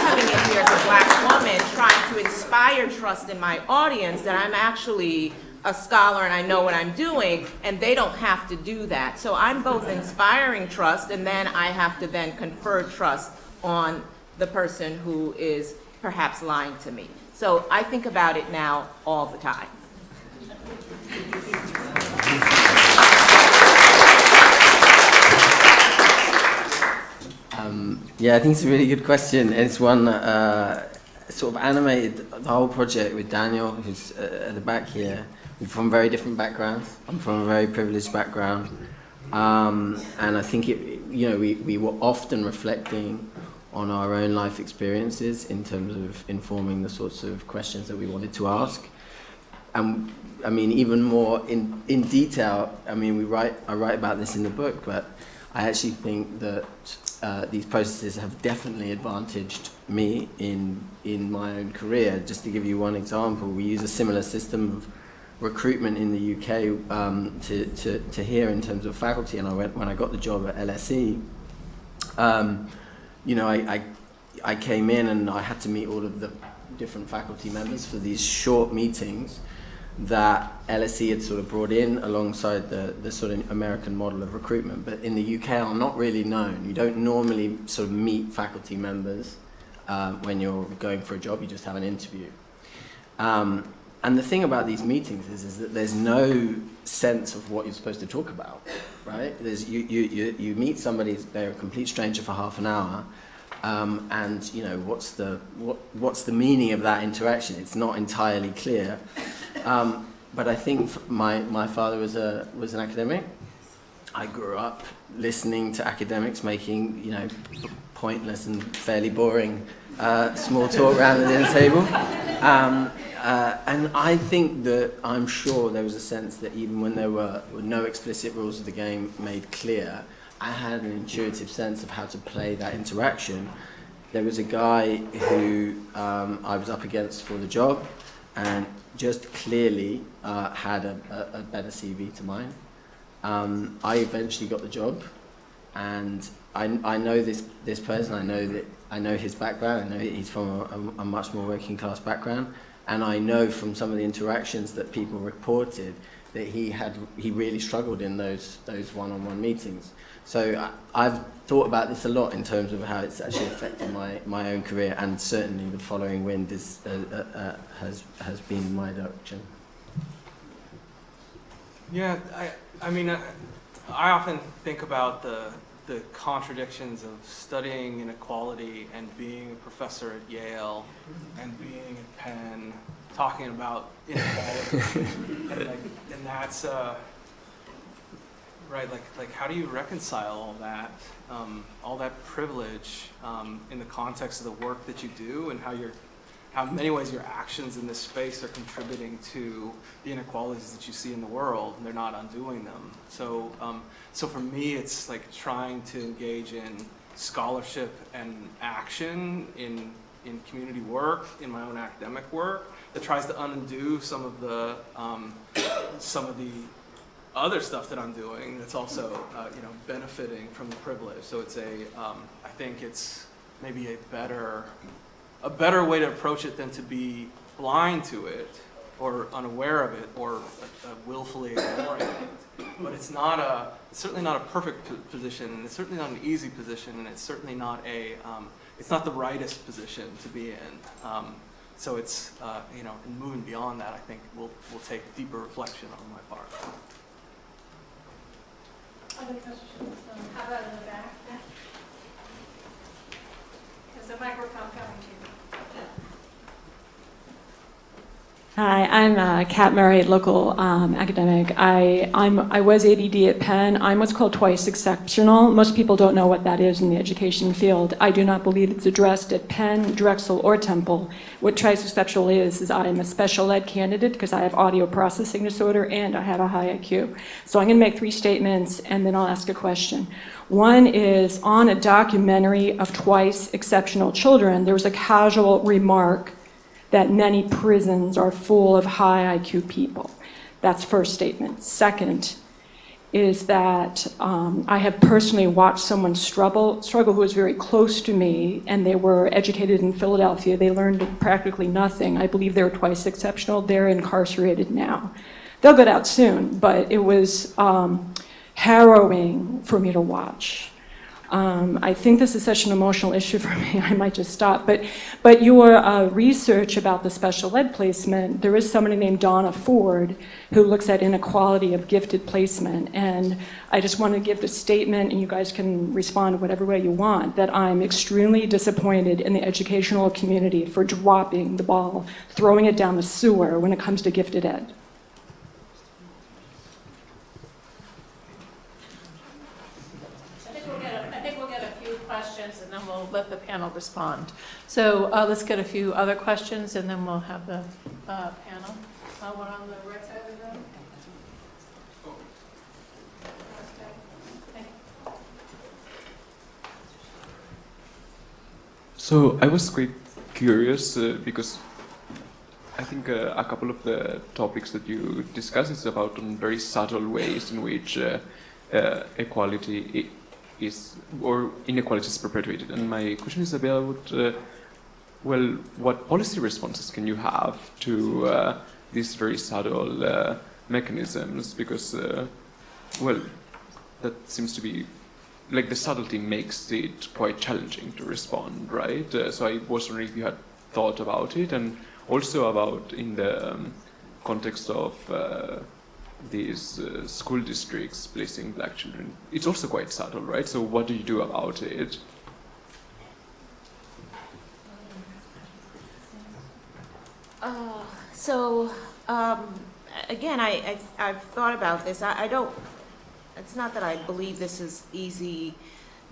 coming in here as a black woman trying to inspire trust in my audience that I'm actually a scholar and I know what I'm doing, and they don't have to do that. So I'm both inspiring trust, and then I have to then confer trust on the person who is perhaps lying to me. So I think about it now all the time. Yeah, I think it's a really good question. It's one that sort of animated the whole project with Daniel, who's at the back here. We're from very different backgrounds. I'm from a very privileged background. And I think we were often reflecting on our own life experiences in terms of informing the sorts of questions that we wanted to ask. And I mean, even more in detail, I mean, I write about this in the book, but I actually think that these processes have definitely advantaged me in my own career. Just to give you one example, we use a similar system of recruitment in the UK to here in terms of faculty. And when I got the job at LSE, you know, I came in and I had to meet all of the different faculty members for these short meetings that LSE had sort of brought in alongside the sort of American model of recruitment. But in the UK are not really known. You don't normally sort of meet faculty members when you're going for a job, you just have an interview. And the thing about these meetings is that there's no sense of what you're supposed to talk about, right? You meet somebody, they're a complete stranger for half an hour, and you know, what's the meaning of that interaction? It's not entirely clear. But I think my father was an academic. I grew up listening to academics making, you know, pointless and fairly boring small talk around the dinner table. And I think that I'm sure there was a sense that even when there were no explicit rules of the game made clear, I had an intuitive sense of how to play that interaction. There was a guy who I was up against for the job, and just clearly had a better CV to mine. I eventually got the job, and I know this person. I know his background. I know he's from a much more working class background, and I know from some of the interactions that people reported that he really struggled in those one-on-one meetings. So I've thought about this a lot in terms of how it's actually affected my own career, and certainly the following wind has been in my direction. Yeah, I mean, I often think about the contradictions of studying inequality and being a professor at Yale and being at Penn, talking about inequality, and that's right. Like, how do you reconcile all that privilege in the context of the work that you do, and how in many ways your actions in this space are contributing to the inequalities that you see in the world, and they're not undoing them. So, so for me, it's like trying to engage in scholarship and action in community work, in my own academic work, that tries to undo some of the other stuff that I'm doing that's also you know, benefiting from the privilege. So it's I think it's maybe a better way to approach it than to be blind to it or unaware of it or willfully ignoring it. But it's certainly not a perfect position, and it's certainly not an easy position, and it's certainly not it's not the rightest position to be in. So it's you know, and moving beyond that, I think will take deeper reflection on my part. Other questions? How about in the back? There's a microphone coming to you. Hi, I'm Kat Murray, local academic. I was ADD at Penn. I'm what's called twice exceptional. Most people don't know what that is in the education field. I do not believe it's addressed at Penn, Drexel, or Temple. What twice exceptional is I'm a special ed candidate because I have audio processing disorder and I have a high IQ. So I'm going to make 3 statements and then I'll ask a question. One is, on a documentary of twice exceptional children, there was a casual remark that many prisons are full of high IQ people. That's first statement. Second is that I have personally watched someone struggle who was very close to me, and they were educated in Philadelphia. They learned practically nothing. I believe they were twice exceptional. They're incarcerated now. They'll get out soon, but it was harrowing for me to watch. I think this is such an emotional issue for me, I might just stop. But your research about the special ed placement, there is somebody named Donna Ford who looks at inequality of gifted placement. And I just want to give the statement, and you guys can respond whatever way you want, that I'm extremely disappointed in the educational community for dropping the ball, throwing it down the sewer when it comes to gifted ed. I think we'll get a few questions, and then we'll let the panel panel respond. So let's get a few other questions, and then we'll have the panel. One on the right side of the room. So I was quite curious because I think a couple of the topics that you discuss is about in very subtle ways in which equality is, or inequality is perpetuated. And my question is about, well, what policy responses can you have to these very subtle mechanisms? Because, well, that seems to be, like, the subtlety makes it quite challenging to respond, right? So I was wondering if you had thought about it, and also about in the context of these school districts placing black children. It's also quite subtle, right? So what do you do about it? Again, I've thought about this. I don't, it's not that I believe this is easy,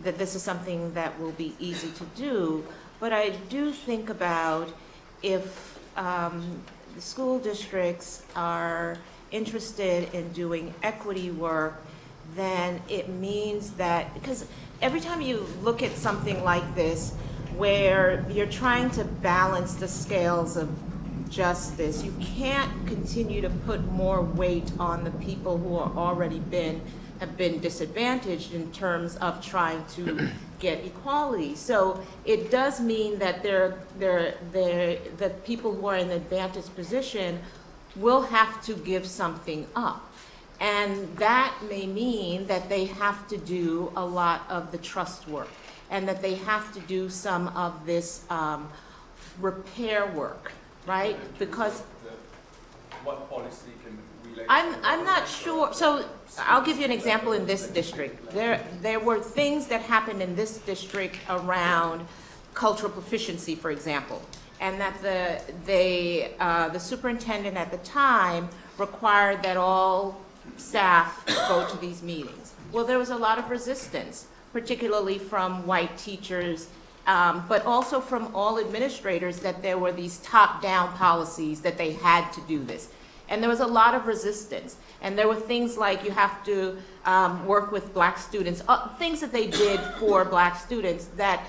that this is something that will be easy to do, but I do think about if the school districts are interested in doing equity work, then it means that, because every time you look at something like this, where you're trying to balance the scales of justice, you can't continue to put more weight on the people who are already have been disadvantaged in terms of trying to get equality. So it does mean that the people who are in the advantaged position will have to give something up. And that may mean that they have to do a lot of the trust work, and that they have to do some of this repair work, right? Because what policy can we I'm not sure. So I'll give you an example in this district. There were things that happened in this district around cultural proficiency, for example, and that the superintendent at the time required that all staff go to these meetings. Well, there was a lot of resistance, particularly from white teachers, but also from all administrators, that there were these top-down policies that they had to do this. And there was a lot of resistance. And there were things like you have to work with black students, things that they did for black students that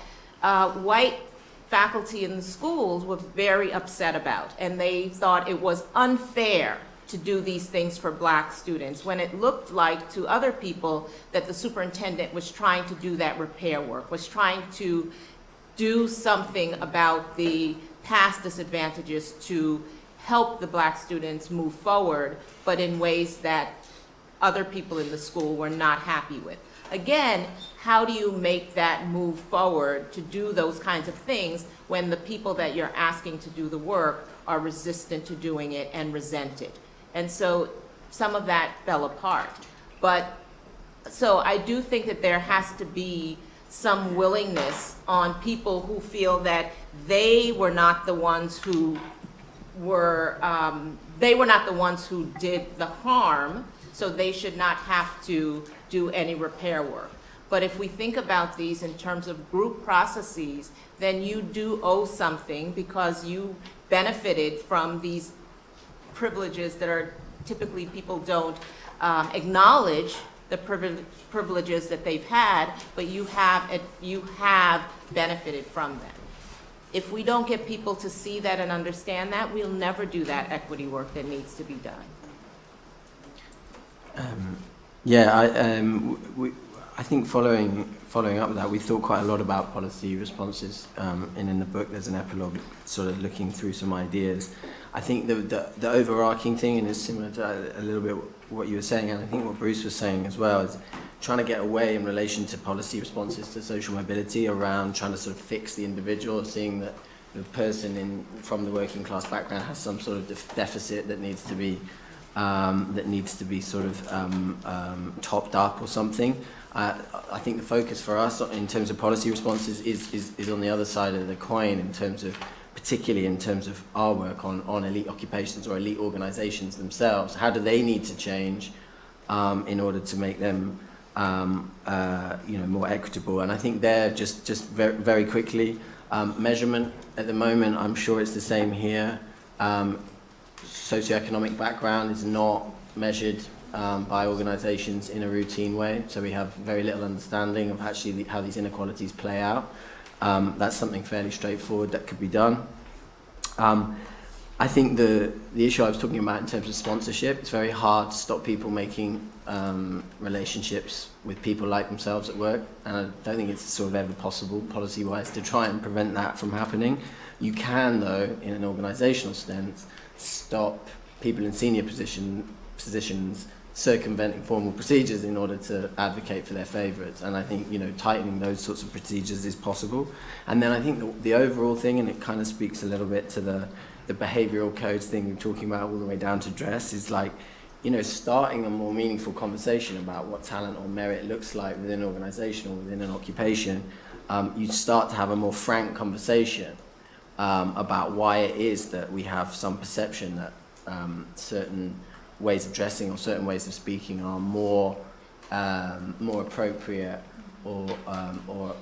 white faculty in the schools were very upset about. And they thought it was unfair to do these things for black students, when it looked like to other people that the superintendent was trying to do that repair work, was trying to do something about the past disadvantages to help the black students move forward, but in ways that other people in the school were not happy with. Again, how do you make that move forward to do those kinds of things when the people that you're asking to do the work are resistant to doing it and resent it? And so some of that fell apart. But so I do think that there has to be some willingness on people who feel that they were not the ones who did the harm, so they should not have to do any repair work. But if we think about these in terms of group processes, then you do owe something because you benefited from these privileges that are typically people don't acknowledge the privileges that they've had, but you have benefited from them. If we don't get people to see that and understand that, we'll never do that equity work that needs to be done. I think following up with that, we thought quite a lot about policy responses, and in the book there's an epilogue sort of looking through some ideas. I think the overarching thing, and it's similar to a little bit what you were saying, and I think what Bruce was saying as well, is trying to get away in relation to policy responses to social mobility around trying to sort of fix the individual, seeing that the person from the working class background has some sort of deficit that needs to be sort of topped up or something. I think the focus for us in terms of policy responses is on the other side of the coin, in terms of, particularly in terms of our work on elite occupations or elite organizations themselves. How do they need to change in order to make them more equitable. And I think there, just very, very quickly, measurement at the moment, I'm sure it's the same here. Socioeconomic background is not measured by organizations in a routine way, so we have very little understanding of actually how these inequalities play out. That's something fairly straightforward that could be done. I think the issue I was talking about in terms of sponsorship, it's very hard to stop people making relationships with people like themselves at work, and I don't think it's sort of ever possible policy-wise to try and prevent that from happening. You can, though, in an organizational sense, stop people in senior positions circumventing formal procedures in order to advocate for their favourites. And I think, tightening those sorts of procedures is possible. And then I think the overall thing, and it kind of speaks a little bit to the behavioural codes thing we're talking about all the way down to dress, is like, starting a more meaningful conversation about what talent or merit looks like within an organisation or within an occupation. You start to have a more frank conversation about why it is that we have some perception that certain ways of dressing or certain ways of speaking are more appropriate or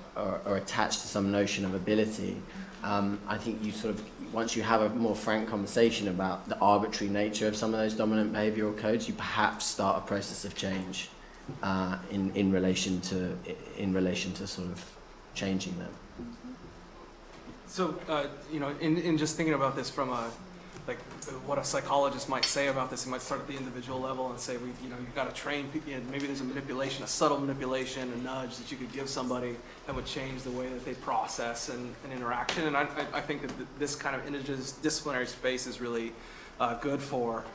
attached to some notion of ability. I think you sort of, once you have a more frank conversation about the arbitrary nature of some of those dominant behavioural codes, you perhaps start a process of change in relation to sort of changing them. So, in just thinking about this from what a psychologist might say about this, he might start at the individual level and say, you've got to train people. Maybe there's a manipulation, a subtle manipulation, a nudge that you could give somebody that would change the way that they process an interaction. And I think that this kind of interdisciplinary space is really good for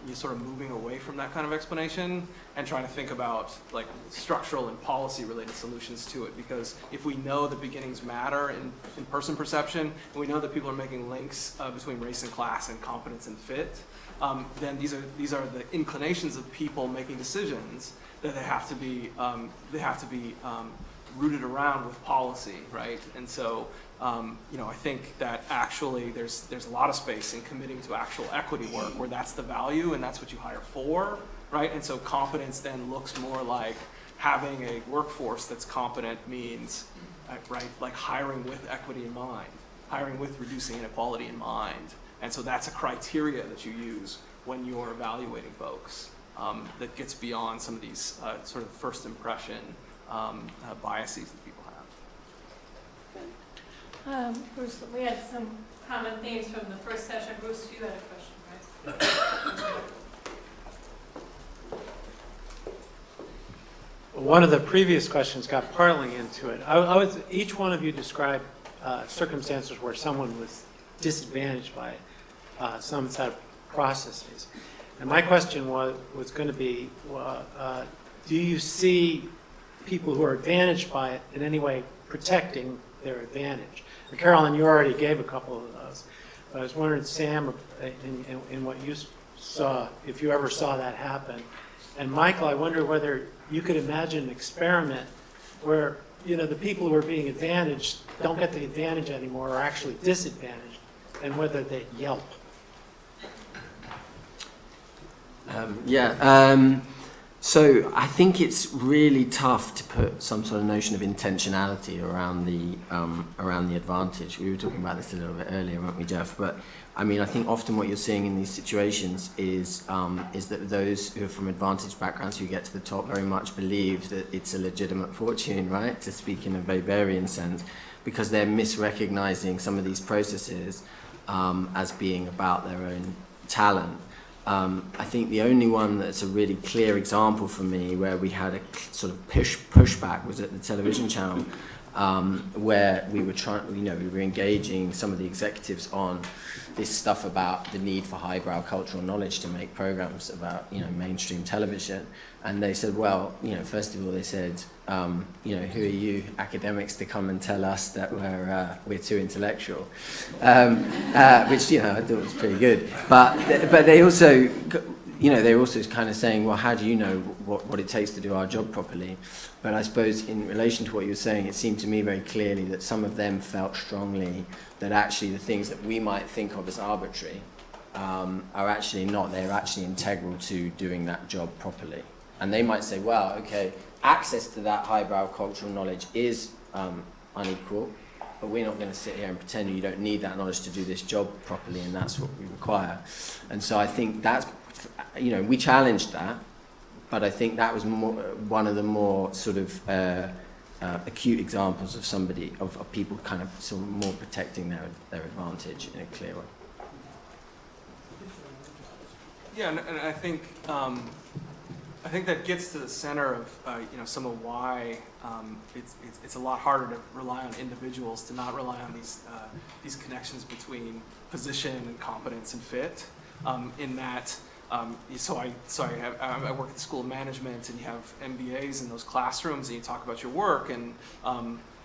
you sort of moving away from that kind of explanation and trying to think about like structural and policy related solutions to it. Because if we know that beginnings matter in person perception, and we know that people are making links between race and class and competence and fit, then these are the inclinations of people making decisions that they have to be rooted around with policy, right? And so I think that actually there's a lot of space in committing to actual equity work where that's the value and that's what you hire for, right? And so competence then looks more like having a workforce that's competent means, right, like hiring with equity in mind, hiring with reducing inequality in mind. And so that's a criteria that you use when you're evaluating folks that gets beyond some of these sort of first impression biases that people have. Bruce, we had some common themes from the first session. Bruce, you had a question, right? One of the previous questions got partly into it. Each one of you described circumstances where someone was disadvantaged by some set of processes. And my question was going to be, do you see people who are advantaged by it in any way protecting their advantage? And Carolyn, you already gave a couple of those. But I was wondering, Sam, in what you saw, if you ever saw that happen. And Michael, I wonder whether you could imagine an experiment where, the people who are being advantaged don't get the advantage anymore, or are actually disadvantaged, and whether they yelp. So I think it's really tough to put some sort of notion of intentionality around the advantage. We were talking about this a little bit earlier, weren't we, Jeff? But I mean, I think often what you're seeing in these situations is that those who are from advantaged backgrounds who get to the top very much believe that it's a legitimate fortune, right? To speak in a Weberian sense, because they're misrecognizing some of these processes as being about their own talent. I think the only one that's a really clear example for me where we had a sort of pushback was at the television channel, where we were we were engaging some of the executives on this stuff about the need for highbrow cultural knowledge to make programs about, mainstream television. And they said, well, first of all, they said, who are you academics to come and tell us that we're too intellectual? Which, I thought was pretty good. But they also, they're also kind of saying, well, how do you know what it takes to do our job properly? But I suppose in relation to what you were saying, it seemed to me very clearly that some of them felt strongly that actually the things that we might think of as arbitrary are actually not. They're actually integral to doing that job properly. And they might say, well, okay, access to that highbrow cultural knowledge is unequal, but we're not going to sit here and pretend you don't need that knowledge to do this job properly, and that's what we require. And so I think that's, we challenged that, but I think that was one of the more sort of acute examples of people kind of sort of more protecting their advantage in a clear way. Yeah, and I think that gets to the center of some of why it's a lot harder to rely on individuals, to not rely on these connections between position and competence and fit. In that, I work at the School of Management, and you have MBAs in those classrooms, and you talk about your work, and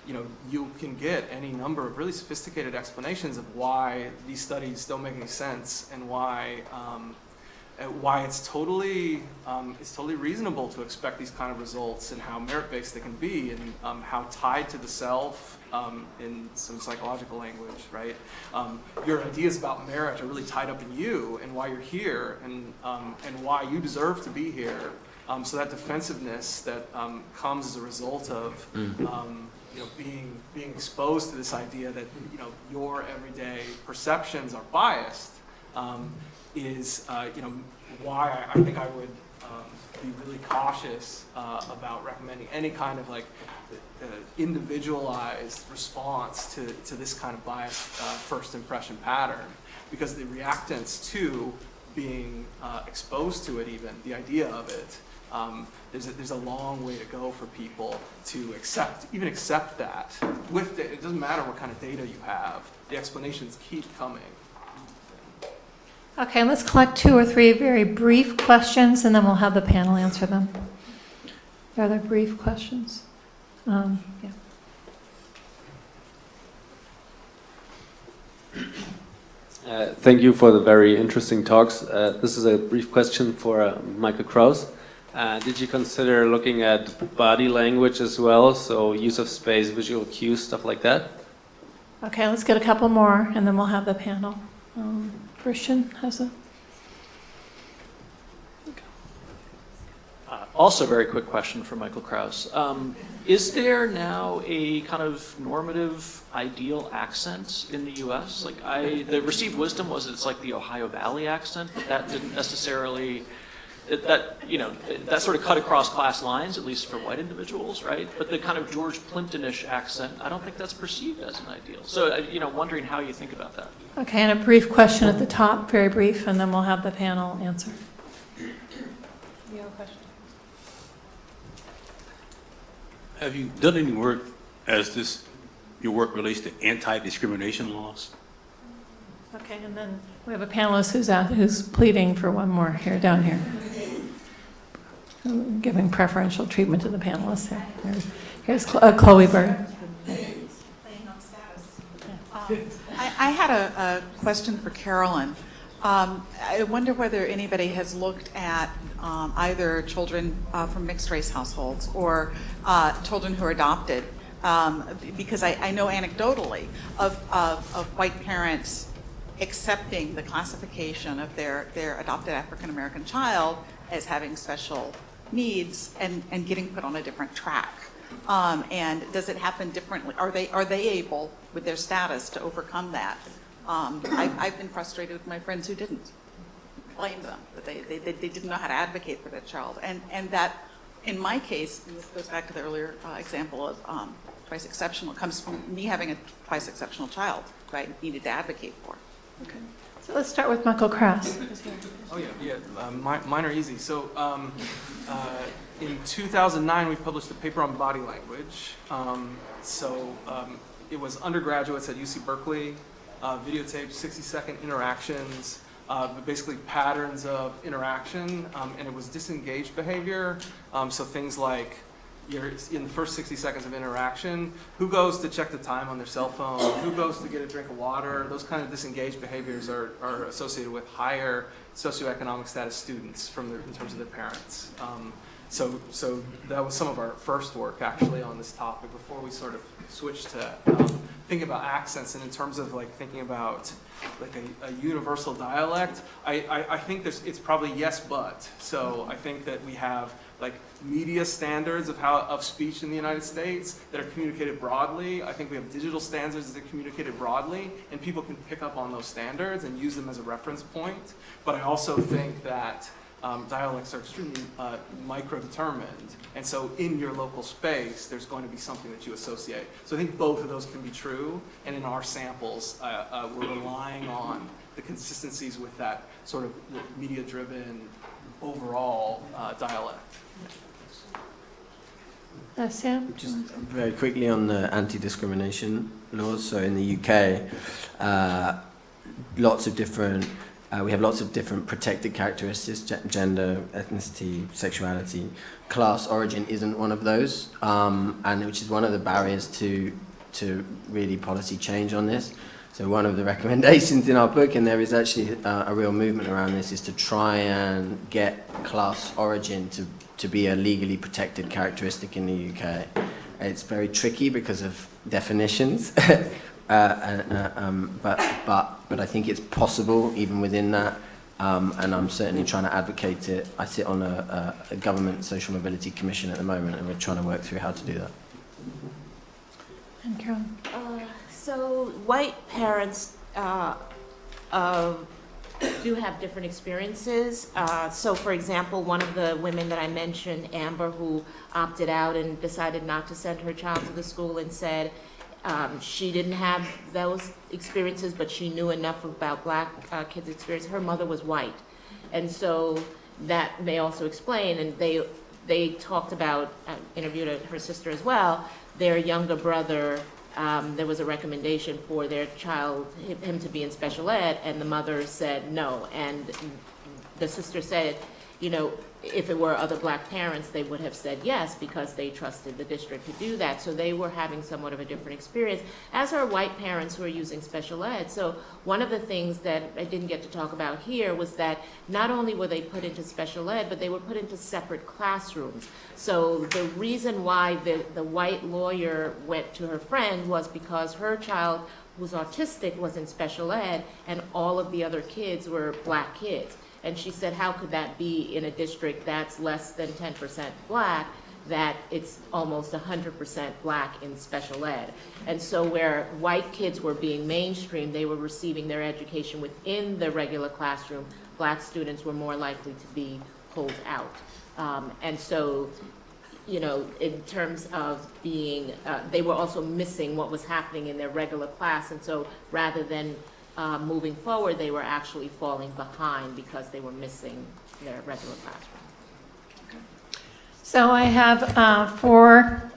you can get any number of really sophisticated explanations of why these studies don't make any sense, and why it's totally reasonable to expect these kind of results, and how merit-based they can be, and how tied to the self in some psychological language, right? Your ideas about merit are really tied up in you and why you're here, and why you deserve to be here. So that defensiveness that comes as a result of being exposed to this idea that your everyday perceptions are biased. Is why I think I would be really cautious about recommending any kind of individualized response to this kind of biased first impression pattern, because the reactance to being exposed to it, even the idea of it, there's a long way to go for people to accept that. It doesn't matter what kind of data you have, the explanations keep coming. Okay, let's collect 2 or 3 very brief questions, and then we'll have the panel answer them. Are there brief questions? Yeah. Thank you for the very interesting talks. This is a brief question for Michael Kraus. Did you consider looking at body language as well, so use of space, visual cues, stuff like that? Okay, let's get a couple more, and then we'll have the panel. Christian has a... Also, a very quick question for Michael Kraus. Is there now a kind of normative ideal accent in the U.S.? The received wisdom was it's like the Ohio Valley accent, but that didn't necessarily... That sort of cut across class lines, at least for white individuals, right? But the kind of George Plimpton-ish accent, I don't think that's perceived as an ideal. So, wondering how you think about that. Okay, and a brief question at the top, very brief, and then we'll have the panel answer. You have a question? Have you done any work as your work relates to anti-discrimination laws? Okay, and then we have a panelist who's pleading for one more here, down here. Giving preferential treatment to the panelists here. Here's Chloe Bird. I had a question for Carolyn. I wonder whether anybody has looked at either children from mixed race households or children who are adopted, because I know anecdotally of white parents accepting the classification of their adopted African American child as having special needs and getting put on a different track. And does it happen differently? Are they able, with their status, to overcome that? I've been frustrated with my friends who didn't. Blame them, that they didn't know how to advocate for that child. And that, in my case, and this goes back to the earlier example of twice exceptional, comes from me having a twice exceptional child who I needed to advocate for. Okay. So let's start with Michael Kraus. Oh yeah. Mine are easy. So in 2009, we published a paper on body language. It was undergraduates at UC Berkeley, videotaped 60-second interactions, basically patterns of interaction, and it was disengaged behavior. So things like, you're in the first 60 seconds of interaction, who goes to check the time on their cell phone, who goes to get a drink of water. Those kind of disengaged behaviors are associated with higher socioeconomic status students in terms of their parents. So that was some of our first work actually on this topic before we sort of switched to thinking about accents and in terms of like thinking about like a universal dialect, I think it's probably yes, but. So I think that we have like media standards of speech in the United States that are communicated broadly. I think we have digital standards that are communicated broadly, and people can pick up on those standards and use them as a reference point. But I also think that dialects are extremely micro-determined, and so in your local space, there's going to be something that you associate. So I think both of those can be true, and in our samples, we're relying on the consistencies with that sort of media-driven overall dialect. Sam? Just very quickly on the anti-discrimination laws. So in the UK, lots of different, we have lots of different protected characteristics: gender, ethnicity, sexuality. Class origin isn't one of those, and which is one of the barriers to really policy change on this. So one of the recommendations in our book, and there is actually a real movement around this, is to try and get class origin to be a legally protected characteristic in the UK. It's very tricky because of definitions, but I think it's possible even within that, and I'm certainly trying to advocate it. I sit on a government social mobility commission at the moment, and we're trying to work through how to do that. And Carolyn? So white parents do have different experiences. So for example, one of the women that I mentioned, Amber, who opted out and decided not to send her child to the school and said she didn't have those experiences, but she knew enough about black kids' experience. Her mother was white. And so that may also explain, and they talked about, interviewed her sister as well, their younger brother. There was a recommendation for their child, him to be in special ed, and the mother said no. And the sister said, you know, if it were other black parents, they would have said yes because they trusted the district to do that. So they were having somewhat of a different experience, as are white parents who are using special ed. So one of the things that I didn't get to talk about here was that not only were they put into special ed, but they were put into separate classrooms. So the reason why the white lawyer went to her friend was because her child, who was autistic, was in special ed, and all of the other kids were black kids. And she said, how could that be in a district that's less than 10% black, that it's almost 100% black in special ed? And so where white kids were being mainstreamed, they were receiving their education within the regular classroom, black students were more likely to be pulled out. And so, you know, in terms of being, they were also missing what was happening in their regular class. And so rather than moving forward, they were actually falling behind because they were missing their regular classroom. So I have four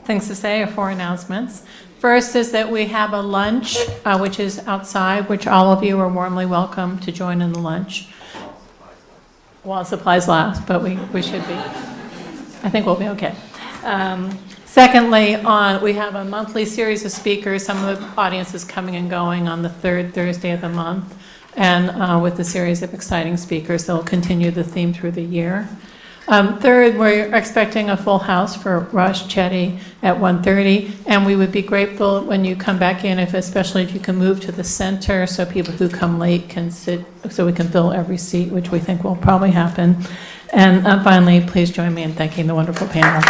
things to say, or four announcements. First is that we have a lunch, which is outside, which all of you are warmly welcome to join in the lunch. While supplies last, but we should be. I think we'll be okay. Secondly, we have a monthly series of speakers. Some of the audience is coming and going on the third Thursday of the month, and with a series of exciting speakers, they'll continue the theme through the year. Third, we're expecting a full house for Rosh Chetty at 1:30, and we would be grateful when you come back in, especially if you can move to the center so people who come late can sit, so we can fill every seat, which we think will probably happen. And finally, please join me in thanking the wonderful panel.